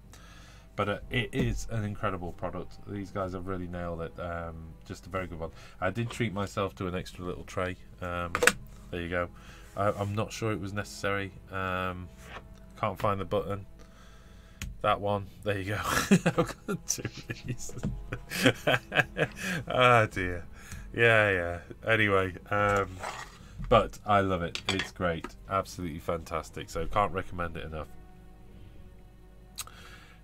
but it is an incredible product. These guys have really nailed it. Just a very good one. I did treat myself to an extra little tray. There you go. I'm not sure it was necessary. Can't find the button. That one. There you go. I've got 2 of these. Oh dear. Yeah. Anyway, But I love it. It's great. Absolutely fantastic. So can't recommend it enough.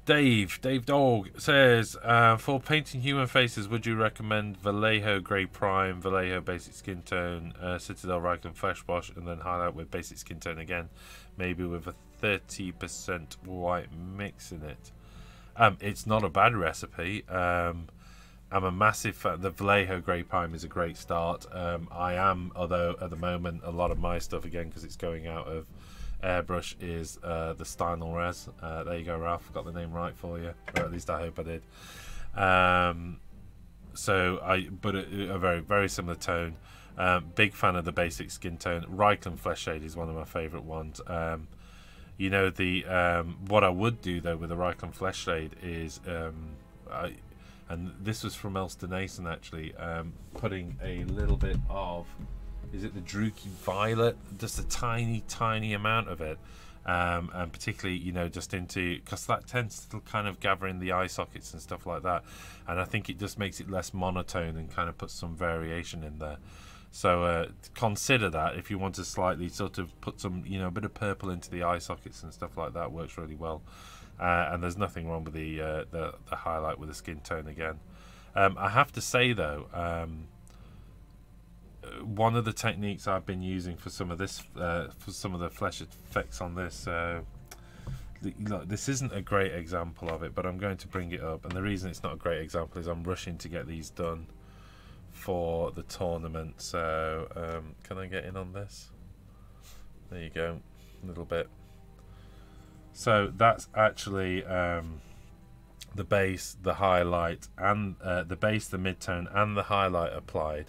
Dave Dog says, for painting human faces, would you recommend Vallejo Grey Prime, Vallejo Basic Skin Tone, Citadel Reichland Flesh Wash, and then highlight with Basic Skin Tone again, maybe with a 30% white mix in it? It's not a bad recipe. I'm a massive fan. The Vallejo Grey Prime is a great start. I am, although at the moment a lot of my stuff, again because it's going out of airbrush, is the Steinel Res. There you go, Ralph. Got the name right for you, or at least I hope I did. But a very, very similar tone. Big fan of the Basic Skin Tone. Reichland Flesh Shade is one of my favourite ones. You know, what I would do though with the Reichland Flesh Shade is, and this was from Elston Nason actually, putting a little bit of, is it the Druchii Violet? Just a tiny amount of it, and particularly, you know, just into, because that tends to kind of gather in the eye sockets and stuff like that, and I think it just makes it less monotone and kind of puts some variation in there. So consider that if you want to slightly sort of put some, you know, a bit of purple into the eye sockets and stuff like that. Works really well, and there's nothing wrong with the highlight with the skin tone again. I have to say though, one of the techniques I've been using for some of this, for some of the flesh effects on this, look, this isn't a great example of it, but I'm going to bring it up, and the reason it's not a great example is I'm rushing to get these done for the tournament. So can I get in on this? There you go, a little bit. So that's actually the base, the highlight, and the base, the midtone, and the highlight applied,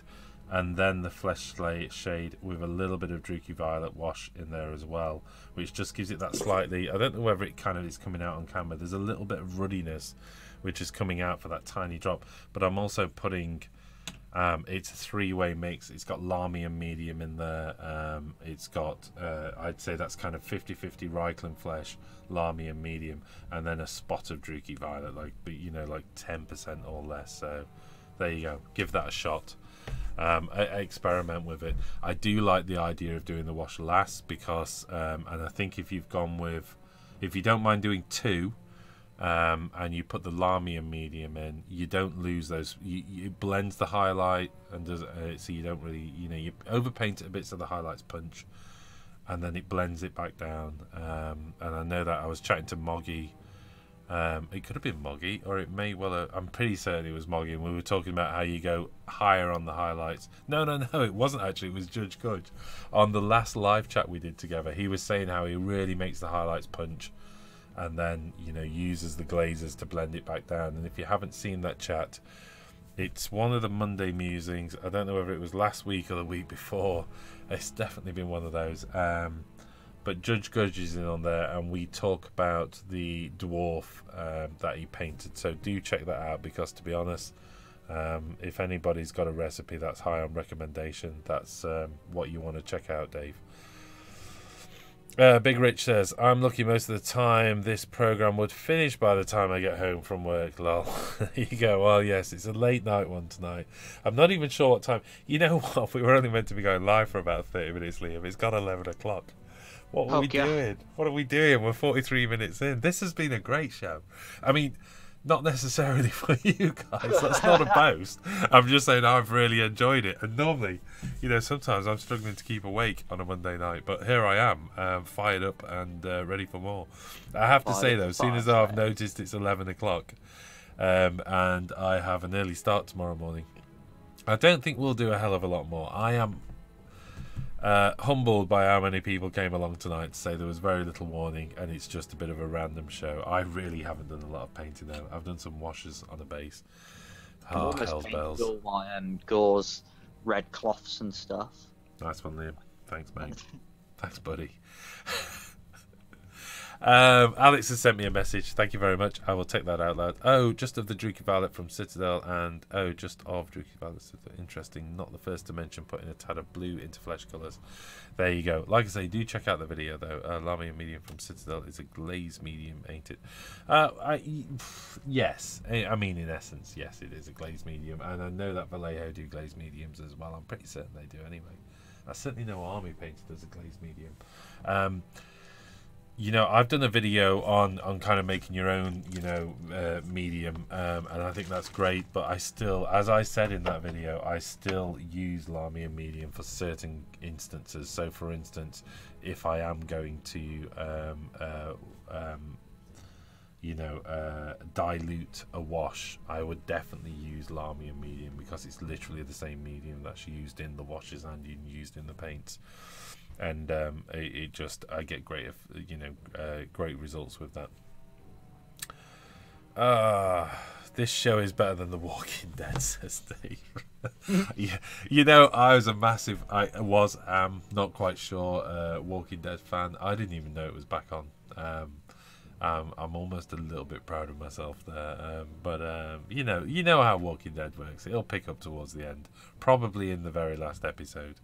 and then the flesh shade with a little bit of Druchii Violet wash in there as well, which just gives it that slightly, I don't know whether it kind of is coming out on camera, there's a little bit of ruddiness which is coming out for that tiny drop, but I'm also putting, it's a three-way mix. It's got Lamy and medium in there. It's got, I'd say that's kind of 50-50 Reichland Flesh, Lamy and medium, and then a spot of Druchii Violet, like, you know, like 10% or less. So there you go. Give that a shot. I experiment with it. I do like the idea of doing the wash last because, and I think if you've gone with, if you don't mind doing two, and you put the Lamy and medium in, you don't lose those. It blends the highlight and does so you don't really, you know, you overpaint it a bit so the highlights punch, and then it blends it back down. And I know that I was chatting to Moggy. It could have been Moggy, or it may well have, I'm pretty certain it was Moggy, and we were talking about how you go higher on the highlights. No, it wasn't actually, it was Judge Gudge. On the last live chat we did together, he was saying how he really makes the highlights punch, and then, you know, uses the glazes to blend it back down. And if you haven't seen that chat, it's one of the Monday musings. I don't know whether it was last week or the week before. It's definitely been one of those. But Judge Gudge is in on there, and we talk about the dwarf that he painted. So do check that out, because to be honest, if anybody's got a recipe that's high on recommendation, that's what you want to check out, Dave. Big Rich says, I'm lucky most of the time this program would finish by the time I get home from work. Lol. There you go. Well, yes, it's a late night one tonight. I'm not even sure what time. You know what? We were only meant to be going live for about 30 minutes, Liam. It's got 11 o'clock. What were we doing? What are we doing? We're 43 minutes in. This has been a great show. I mean, not necessarily for you guys. That's not a boast. I'm just saying I've really enjoyed it. And normally, you know, sometimes I'm struggling to keep awake on a Monday night. But here I am, fired up and ready for more. I have to say, though, as soon as I've noticed it's 11 o'clock and I have an early start tomorrow morning, I don't think we'll do a hell of a lot more. I am humbled by how many people came along tonight to say there was very little warning and it's just a bit of a random show. I really haven't done a lot of painting though. I've done some washes on a base. Oh, hell's bells. All my gauze red cloths and stuff. Nice one, Liam. Thanks, mate. Thanks, buddy. Alex has sent me a message. Thank you very much. I will take that out loud. Oh, just of the Druchii Violet from Citadel, and oh, just of Druchii Violet. Interesting. Not the first to mention putting a tad of blue into flesh colours. There you go. Like I say, do check out the video though. Lamy and medium from Citadel is a glaze medium, ain't it? Yes. I mean, in essence, yes, it is a glaze medium, and I know that Vallejo do glaze mediums as well. I'm pretty certain they do anyway. I certainly know Army painter does a glazed medium. You know, I've done a video on kind of making your own, you know, medium, and I think that's great. But I still, as I said in that video, I still use Lamia medium for certain instances. So, for instance, if I am going to, you know, dilute a wash, I would definitely use Lamia medium because it's literally the same medium that's used in the washes and used in the paints. And it just, I get great, you know, great results with that. This show is better than The Walking Dead, says Dave. Yeah, you know, I am not quite sure Walking Dead fan. I didn't even know it was back on. I'm almost a little bit proud of myself there, but you know how Walking Dead works. It'll pick up towards the end, probably in the very last episode.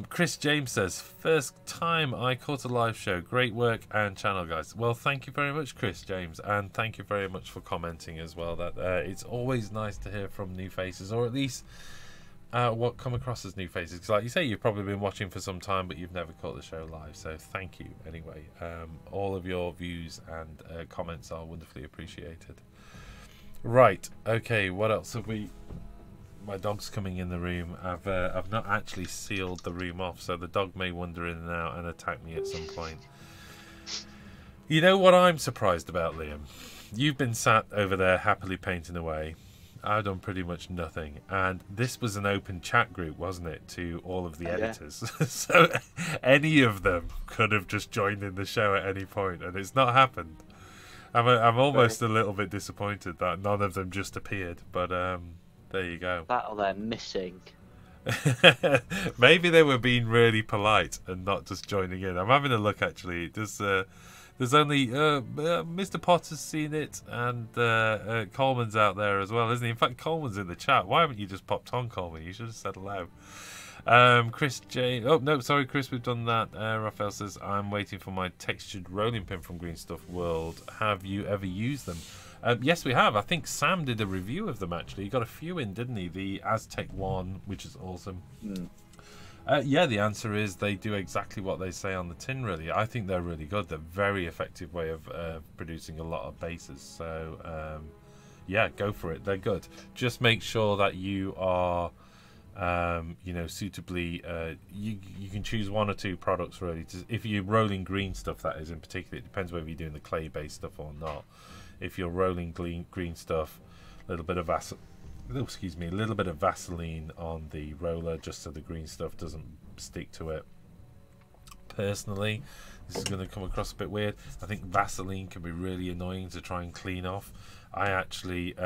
Chris James says, first time I caught a live show, great work and channel, guys. Well, thank you very much, Chris James, and thank you very much for commenting as well. That it's always nice to hear from new faces, or at least what come across as new faces, because like you say, you've probably been watching for some time but you've never caught the show live, so thank you anyway. All of your views and comments are wonderfully appreciated. Right, okay, what else have we... My dog's coming in the room. I've not actually sealed the room off, so the dog may wander in and out and attack me at some point. You know what I'm surprised about, Liam? You've been sat over there happily painting away. I've done pretty much nothing, and this was an open chat group, wasn't it, to all of the editors? So any of them could have just joined in the show at any point, and it's not happened. I'm almost a little bit disappointed that none of them just appeared, but there you go. That or they're missing. Maybe they were being really polite and not just joining in. I'm having a look actually. There's only Mr. Potter's seen it, and Coleman's out there as well, isn't he? In fact, Coleman's in the chat. Why haven't you just popped on, Coleman? You should have said hello. Chris J. Oh no, sorry, Chris. We've done that. Raphael says, I'm waiting for my textured rolling pin from Green Stuff World. Have you ever used them? Yes, we have. I think Sam did a review of them, actually. He got a few in, didn't he? The Aztec one, which is awesome. Yeah, the answer is they do exactly what they say on the tin, really. I think they're really good. They're a very effective way of producing a lot of bases. So, yeah, go for it. They're good. Just make sure that you are, you know, suitably... you can choose one or two products, really. If you're rolling green stuff, that is, in particular. It depends whether you're doing the clay-based stuff or not. If you're rolling green stuff, a little bit of a little bit of Vaseline on the roller, just so the green stuff doesn't stick to it. Personally, this is going to come across a bit weird. I think Vaseline can be really annoying to try and clean off. I actually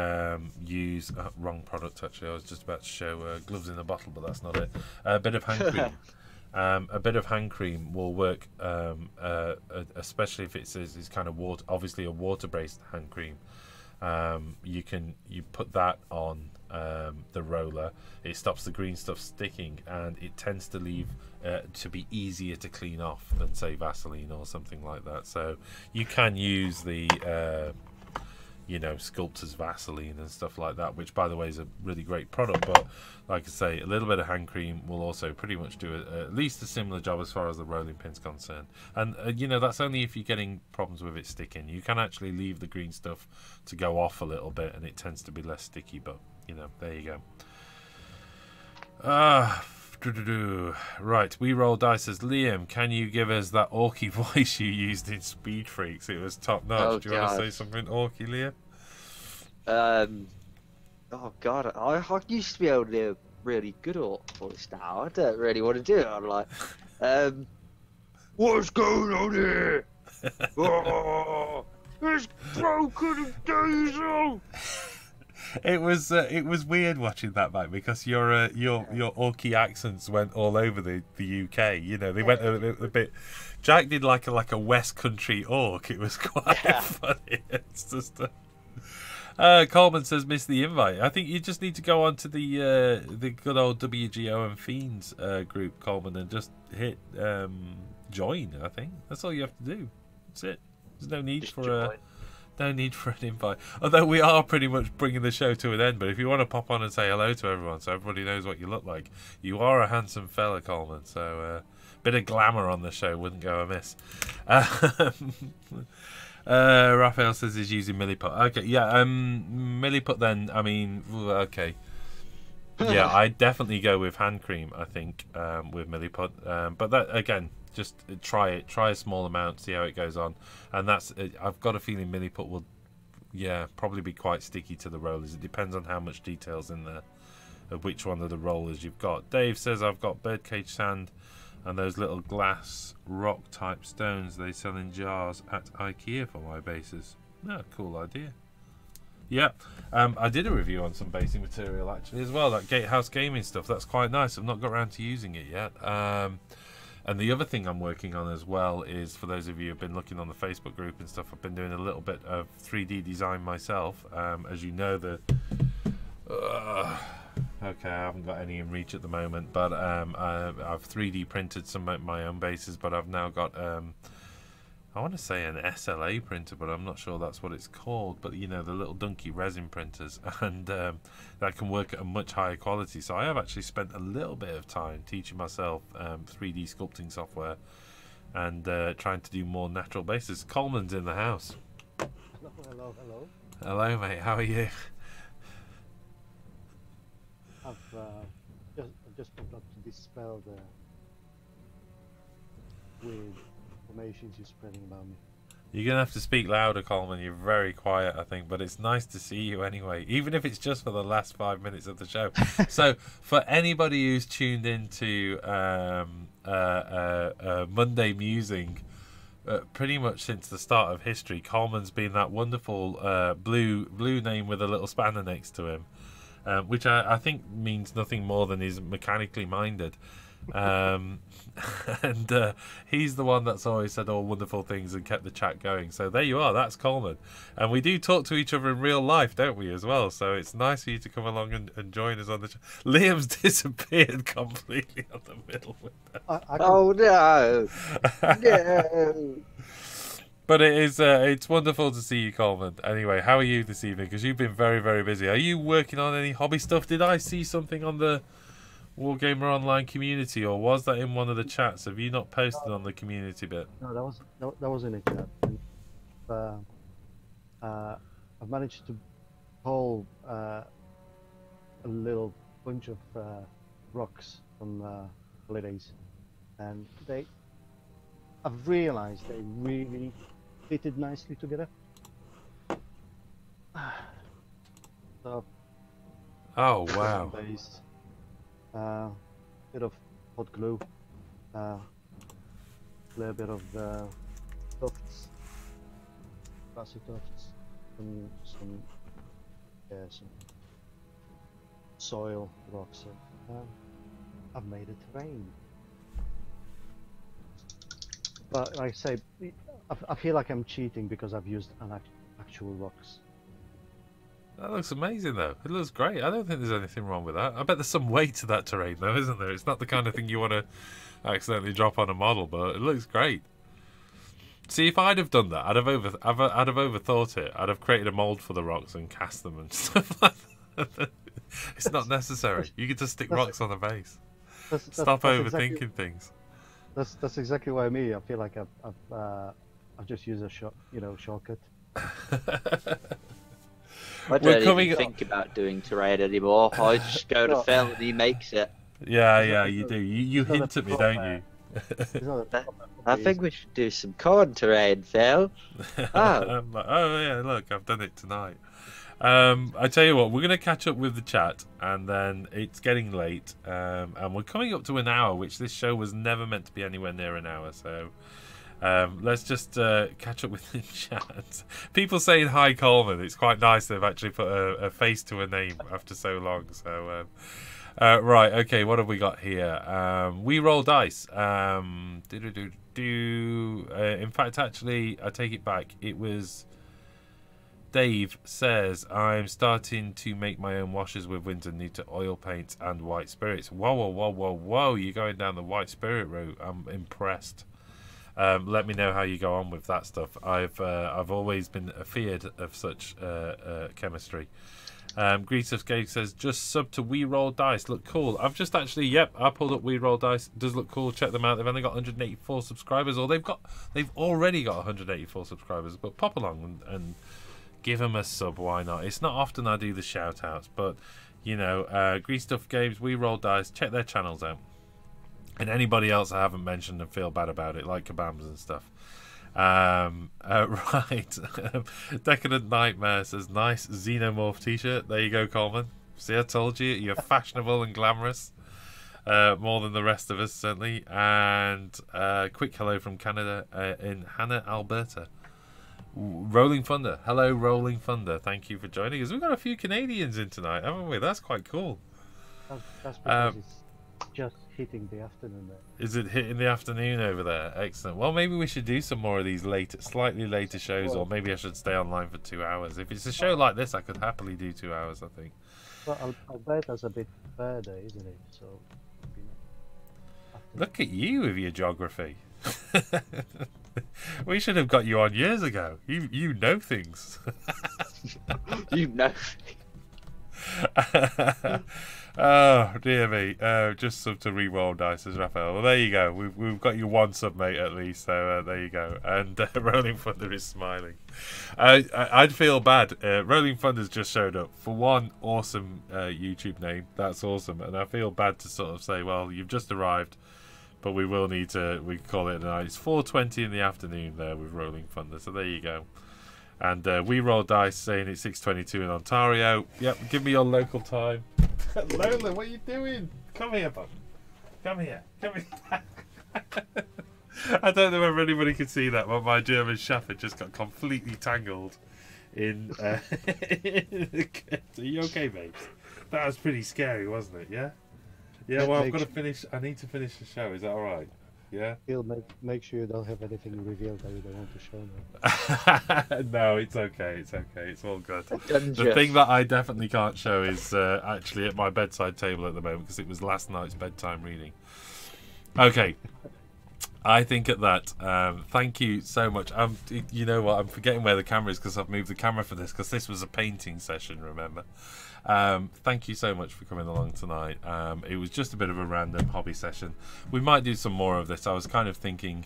use wrong product. Actually, I was just about to show gloves in a bottle, but that's not it. A bit of hand cream. A bit of hand cream will work, especially if it's kind of water. Obviously, a water-based hand cream. You put that on the roller. It stops the green stuff sticking, and it tends to leave to be easier to clean off than, say, Vaseline or something like that. So you can use the you know, Sculptor's Vaseline and stuff like that, which, by the way, is a really great product. But like I say, a little bit of hand cream will also pretty much do at least a similar job as far as the rolling pin's concerned. And you know, that's only if you're getting problems with it sticking. You can actually leave the green stuff to go off a little bit, and it tends to be less sticky. But you know, there you go. Right, we roll dice as Liam. Can you give us that orky voice you used in Speed Freaks? It was top notch. Oh, do you want to say something orky, Liam? Oh god, I used to be able to do a really good voice now. I don't really want to do it. I'm like, what's going on here? Oh, it's broken diesel. It was weird watching that back because your orky accents went all over the UK. You know, they went a bit. Jack did like a West Country orc. It was quite funny. It's just. Coleman says, "Miss the invite." I think you just need to go on to the good old WGO and Fiends group, Coleman, and just hit join. I think that's all you have to do. That's it. There's no need No need for an invite. Although we are pretty much bringing the show to an end. But if you want to pop on and say hello to everyone, so everybody knows what you look like, you are a handsome fella, Coleman. So bit of glamour on the show wouldn't go amiss. Raphael says he's using milliput. Okay, yeah. Milliput. Then I mean, okay. Yeah, I definitely go with hand cream. I think with milliput. But that again. Just try it. Try a small amount. See how it goes on. And that's. I've got a feeling milliput will, probably be quite sticky to the rollers. It depends on how much details in there, of which one of the rollers you've got. Dave says I've got birdcage sand, and those little glass rock type stones they sell in jars at IKEA for my bases. Cool idea. Yeah, I did a review on some basing material actually as well. That Gatehouse Gaming stuff. That's quite nice. I've not got around to using it yet. And the other thing I'm working on as well is, for those of you who've been looking on the Facebook group and stuff, I've been doing a little bit of 3D design myself. As you know, okay, I haven't got any in reach at the moment, but I've 3D printed some of my own bases, but I've now got, I want to say an SLA printer, but I'm not sure that's what it's called, but you know, the little donkey resin printers, and that can work at a much higher quality. So I have actually spent a little bit of time teaching myself 3D sculpting software and trying to do more natural bases. Coleman's in the house. Hello. Hello, mate. How are you? I've just forgot to dispel the weird information you're spreading about me. You're going to have to speak louder, Coleman. You're very quiet, I think, but it's nice to see you anyway, even if it's just for the last 5 minutes of the show. So, for anybody who's tuned into Monday Musing, pretty much since the start of history, Coleman's been that wonderful blue name with a little spanner next to him, which I think means nothing more than he's mechanically minded. And he's the one that's always said all wonderful things and kept the chat going. So there you are, that's Coleman. And we do talk to each other in real life, don't we, as well? So it's nice for you to come along and join us on the chat. Liam's disappeared completely on the middle with that. Oh no! No! But it's wonderful to see you, Coleman. Anyway, how are you this evening? Because you've been very, very busy. Are you working on any hobby stuff? Did I see something on the Wargamer Online community, or was that in one of the chats? Have you not posted on the community bit? No, that was in a chat. I've managed to pull a little bunch of rocks from holidays, and I've realised they really fitted nicely together. So, oh wow! Base, bit of hot glue, a little bit of tufts, grassy tufts, and some soil rocks. I've made a terrain. But like I say, I feel like I'm cheating because I've used actual rocks. That looks amazing, though. It looks great. I don't think there's anything wrong with that. I bet there's some weight to that terrain, though, isn't there? It's not the kind of thing you want to accidentally drop on a model, but it looks great. See, if I'd have done that, I'd have overthought it. I'd have created a mold for the rocks and cast them and stuff like that. It's not necessary. You can just stick rocks on the base. Stop overthinking things. That's exactly what I mean. I feel like I've just used a shortcut. I don't even think about doing terrain anymore. I just go to Phil and he makes it. Yeah, you do. You hint at me, don't you? I think we should do some corn terrain, Phil. Oh. Oh yeah, look, I've done it tonight. I tell you what, we're going to catch up with the chat, and then it's getting late, and we're coming up to an hour, which this show was never meant to be anywhere near an hour, so let's just catch up with the chat. People saying hi, Coleman. It's quite nice they've actually put a face to a name after so long. So right, okay, what have we got here? We roll dice. In fact, actually, I take it back. It was Dave says, I'm starting to make my own washes with winter neuter oil paints and white spirits. Whoa, you're going down the white spirit route. I'm impressed. Let me know how you go on with that stuff. I've always been afeared of such chemistry. Greasus Gage says, just sub to We Roll Dice. Look cool. I've just actually, yep, I pulled up We Roll Dice. Does look cool. Check them out. They've only got 184 subscribers, or they've already got 184 subscribers. But pop along and give them a sub. Why not? It's not often I do the shout outs, but you know, Grease Stuff Games, We Roll Dice. Check their channels out. And anybody else I haven't mentioned and feel bad about it, like Kabams and stuff. Right. Decadent Nightmare says, nice Xenomorph t-shirt. There you go, Coleman. See, I told you, you're fashionable and glamorous. More than the rest of us, certainly. And quick hello from Canada in Hannah, Alberta. Rolling Thunder. Hello, Rolling Thunder. Thank you for joining us. We've got a few Canadians in tonight, haven't we? That's quite cool. That's because it's just hitting the afternoon there. Is it hitting the afternoon over there? Excellent. Well, maybe we should do some more of these slightly later shows, or maybe I should stay online for 2 hours. If it's a show like this, I could happily do 2 hours, I think. Well, Alberta's a bit further, isn't it? So, you know, look at you with your geography. We should have got you on years ago. You know things. You know. Oh dear me! Just sub to re-roll dice as Raphael. Well, there you go. We've got you one sub, mate, at least. So there you go. And Rolling Thunder is smiling. I'd feel bad. Rolling Thunder's just showed up. For one, awesome YouTube name. That's awesome. And I feel bad to sort of say, well, you've just arrived, but we will need to. We call it a night. It's 4:20 in the afternoon there with Rolling Thunder. So there you go. And We Roll Dice saying it's 6:22 in Ontario. Yep, give me your local time. Lola, what are you doing? Come here, bud. Come here. Come here. I don't know whether anybody could see that, but my German Shepherd just got completely tangled in. Are you okay, mate? That was pretty scary, wasn't it? Yeah. Yeah. Well, I've got to finish. I need to finish the show. Is that all right? Yeah. He'll make sure you don't have anything revealed that you don't want to show now. No, it's okay. It's okay. It's all good. The thing that I definitely can't show is actually at my bedside table at the moment, because it was last night's bedtime reading. Okay. I think at that, thank you so much. You know what? I'm forgetting where the camera is because I've moved the camera for this, because this was a painting session, remember? Thank you so much for coming along tonight. It was just a bit of a random hobby session. We might do some more of this. I was kind of thinking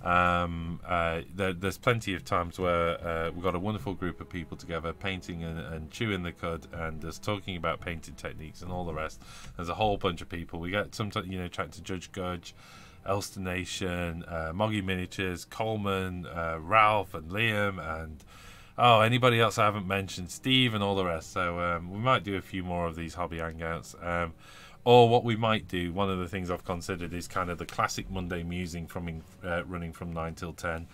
there's plenty of times where we've got a wonderful group of people together painting and chewing the cud and just talking about painting techniques and all the rest. There's a whole bunch of people. We get sometimes, you know, chatting to Judge Gudge, Elster Nation, Moggy Miniatures, Coleman, Ralph and Liam, and anybody else I haven't mentioned, Steve and all the rest. So we might do a few more of these hobby hangouts. Or what we might do, one of the things I've considered is kind of the classic Monday musing from running from 9 till 10,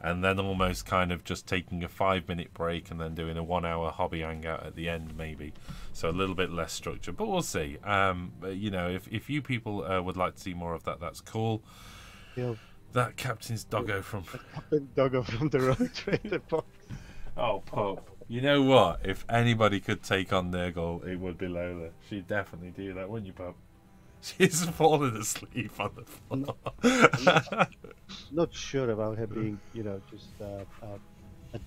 and then almost kind of just taking a 5-minute break and then doing a 1-hour hobby hangout at the end, maybe. So a little bit less structure, but we'll see. You know, if you people would like to see more of that, that's cool. Yeah. That Captain's Doggo from Doggo from the Road Trader box. Oh, Pope. You know what? If anybody could take on Nurgle, it would be Lola. She'd definitely do that, wouldn't you, Pope? She's fallen asleep on the floor. Not sure about her being, you know, just a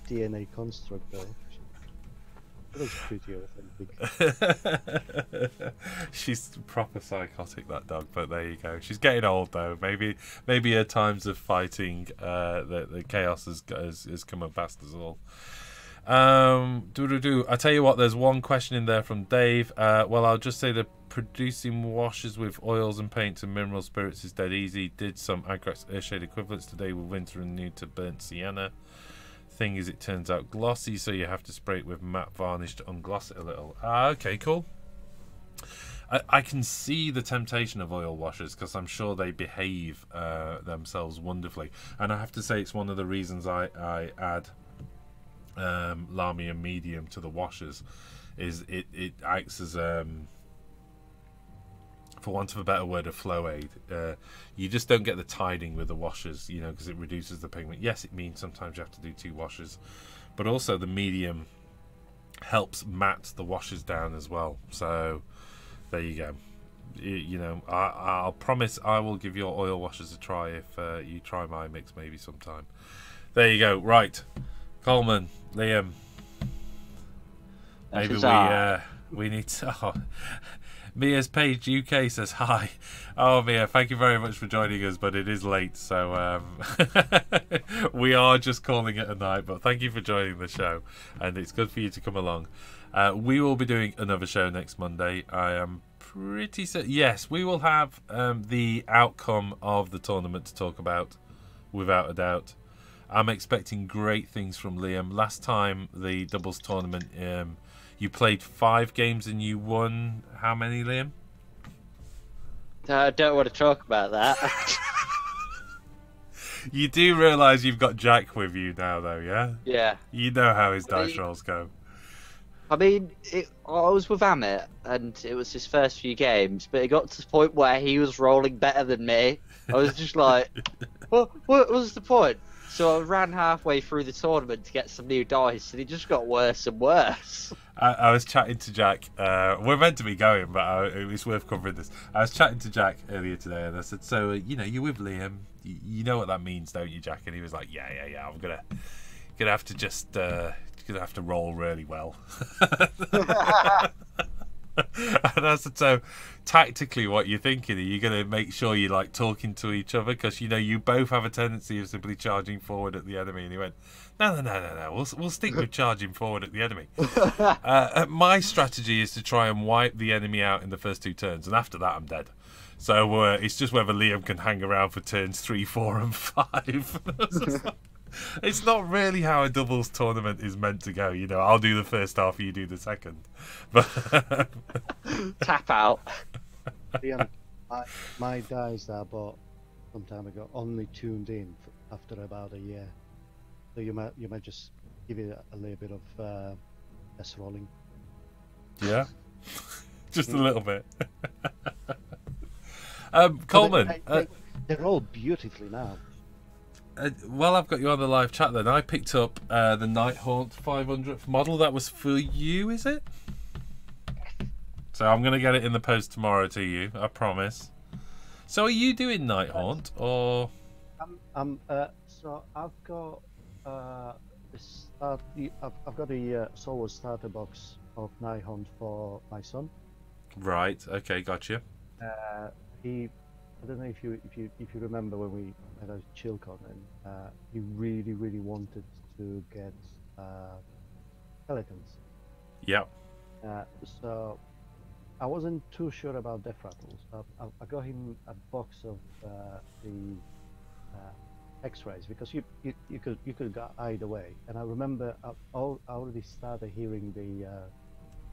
DNA construct, though. It looks prettier, I think. She's proper psychotic, that dog, but there you go. She's getting old, though. Maybe her times of fighting the chaos has come and past us all. I tell you what, there's one question in there from Dave. Well, I'll just say that producing washes with oils and paints and mineral spirits is dead easy. Did some Agrax Earthshade equivalents today with winter and new to burnt sienna. Thing is, it turns out glossy, so you have to spray it with matte varnish to ungloss it a little. Okay, cool. I can see the temptation of oil washes, because I'm sure they behave themselves wonderfully, and I have to say it's one of the reasons I add Lamy and medium to the washes, is it acts as for want of a better word, a flow aid. You just don't get the tiding with the washers, you know, because it reduces the pigment. Yes, it means sometimes you have to do 2 washes, but also the medium helps matte the washes down as well. So there you go. you know, I'll promise I will give your oil washers a try if you try my mix maybe sometime. There you go. Right, Coleman, Liam. Maybe we need to. Oh, Mia's Page UK says hi. Oh, Mia, thank you very much for joining us, but it is late, so we are just calling it a night. But thank you for joining the show, and it's good for you to come along. We will be doing another show next Monday. I am pretty certain. Yes, we will have the outcome of the tournament to talk about, without a doubt. I'm expecting great things from Liam. Last time the doubles tournament, you played 5 games and you won how many, Liam? I don't want to talk about that. You do realise you've got Jack with you now, though, yeah? Yeah. You know how his dice rolls go. I mean, I was with Amit, and it was his first few games, but it got to the point where he was rolling better than me. I was just like, what was the point? So I ran halfway through the tournament to get some new dice, and it just got worse and worse. I was chatting to Jack. We're meant to be going, but it was worth covering this. I was chatting to Jack earlier today, and I said, "So, you know, you're with Liam. You know what that means, don't you, Jack?" And he was like, "Yeah. I'm gonna have to just gonna have to roll really well." And I said, "So, tactically, what you're thinking? Are you going to make sure you're like talking to each other? Because you know you both have a tendency of simply charging forward at the enemy." And he went, "No. We'll stick with charging forward at the enemy. My strategy is to try and wipe the enemy out in the first 2 turns, and after that, I'm dead. So it's just whether Liam can hang around for turns 3, 4, and 5." It's not really how a doubles tournament is meant to go. You know, I'll do the first half, you do the second. But Tap out. My dice that I bought some time ago only tuned in after about a year. So you might just give it a little bit of less rolling. Yeah, just a little bit. Coleman, they roll beautifully now. well, I've got you on the live chat then. I picked up the Nighthaunt 500th model. That was for you, is it? So I'm going to get it in the post tomorrow to you, I promise. So are you doing Nighthaunt, or...? So I've got I've got a solo starter box of Nighthaunt for my son. Right, okay, gotcha. I don't know if you remember when we had a ChillCon, and he really wanted to get skeletons. Yep. So I wasn't too sure about death rattles. I got him a box of the X-rays, because you could go either way. And I remember I already started hearing the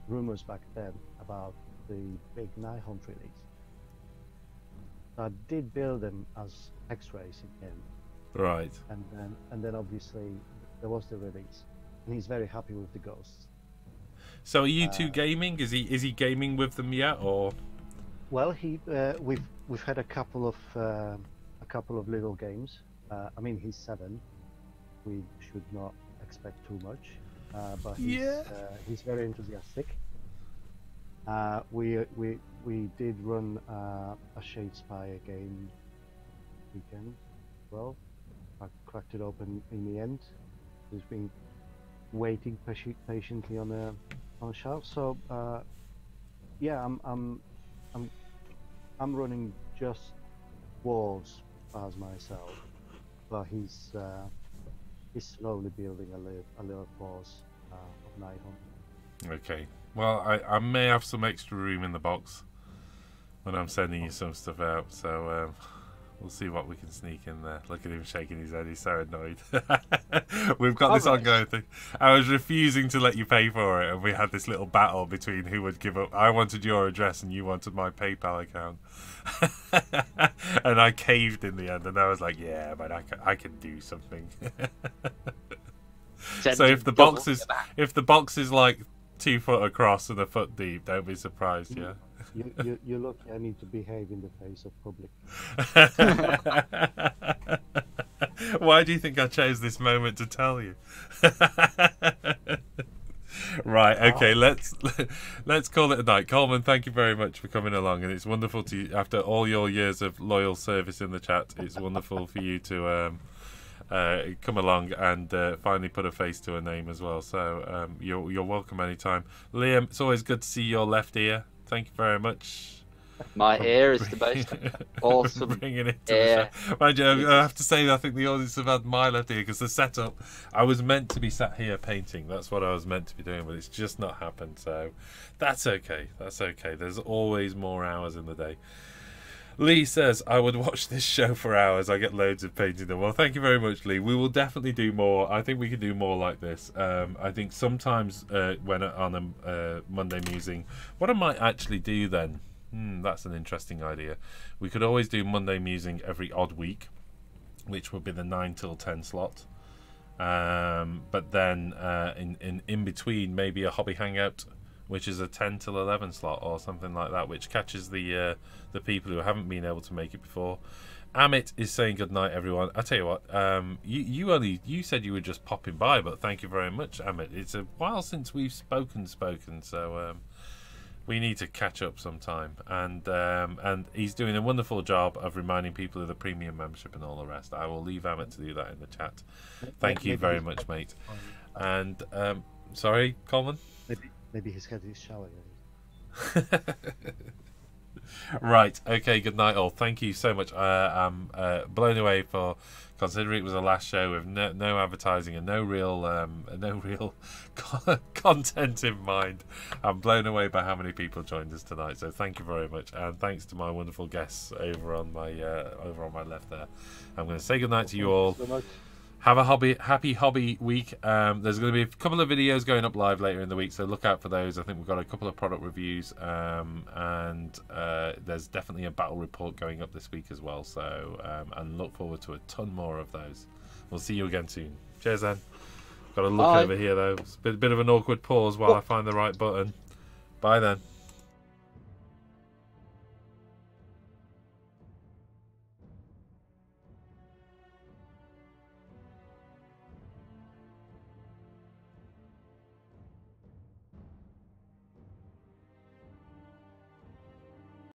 rumors back then about the big Nighthaunt release. I did build them as X-rays in the end. Right. And then obviously there was the release, and he's very happy with the ghosts. So are you two gaming? Is he gaming with them yet, or? Well, we've had a couple of little games. I mean, he's 7. We should not expect too much, but he's very enthusiastic. We did run a Shadespire game weekend. Well, I cracked it open in the end. He's been waiting patiently on a shelf. So yeah, I'm running just walls as myself, but he's slowly building a little force of Nighthaunt. Okay. Well, I may have some extra room in the box when I'm sending you some stuff out, so we'll see what we can sneak in there. Look at him shaking his head, he's so annoyed. We've got this ongoing thing. I was refusing to let you pay for it, and we had this little battle between who would give up. I wanted your address and you wanted my PayPal account. And I caved in the end, and I was like, yeah, but I can do something. So if the box is like 2 foot across and a foot deep, don't be surprised, yeah? You look, I need to behave in the face of public. Why do you think I chose this moment to tell you? Right, okay, let's call it a night. Coleman, thank you very much for coming along, and it's wonderful to, after all your years of loyal service in the chat, it's wonderful for you to come along and finally put a face to a name as well. So you're welcome anytime. Liam, it's always good to see your left ear. Thank you very much. My ear is the most awesome. Bringing it to the show. Mind you, I have to say, I think the audience have had my left ear because the setup, I was meant to be sat here painting. That's what I was meant to be doing, but it's just not happened. So that's okay. That's okay. There's always more hours in the day. Lee says, I would watch this show for hours. I get loads of painting done. Well, thank you very much, Lee. We will definitely do more. I think we can do more like this. I think sometimes when on a Monday musing, what I might actually do then, that's an interesting idea. We could always do Monday musing every odd week, which would be the 9 till 10 slot. But then in between, maybe a hobby hangout, which is a 10 till 11 slot or something like that, which catches the people who haven't been able to make it before. Amit is saying good night, everyone. I tell you what, you said you were just popping by, but thank you very much, Amit. It's a while since we've spoken, so we need to catch up sometime. And he's doing a wonderful job of reminding people of the premium membership and all the rest. I will leave Amit to do that in the chat. Thank you very much, mate. And sorry, Coleman. Maybe he's had his shower. Right, okay, good night all. Thank you so much. I'm blown away for considering it was the last show with no advertising and no real content in mind. I'm blown away by how many people joined us tonight, so thank you very much, and thanks to my wonderful guests over on my left there. I'm going to say good night to you all. Thank you so much. Have a happy hobby week. There's going to be a couple of videos going up live later in the week, so look out for those. I think we've got a couple of product reviews, and there's definitely a battle report going up this week as well. So, and look forward to a ton more of those. We'll see you again soon. Cheers, then. Got to look over here though. It's a bit of an awkward pause while I find the right button. Bye then.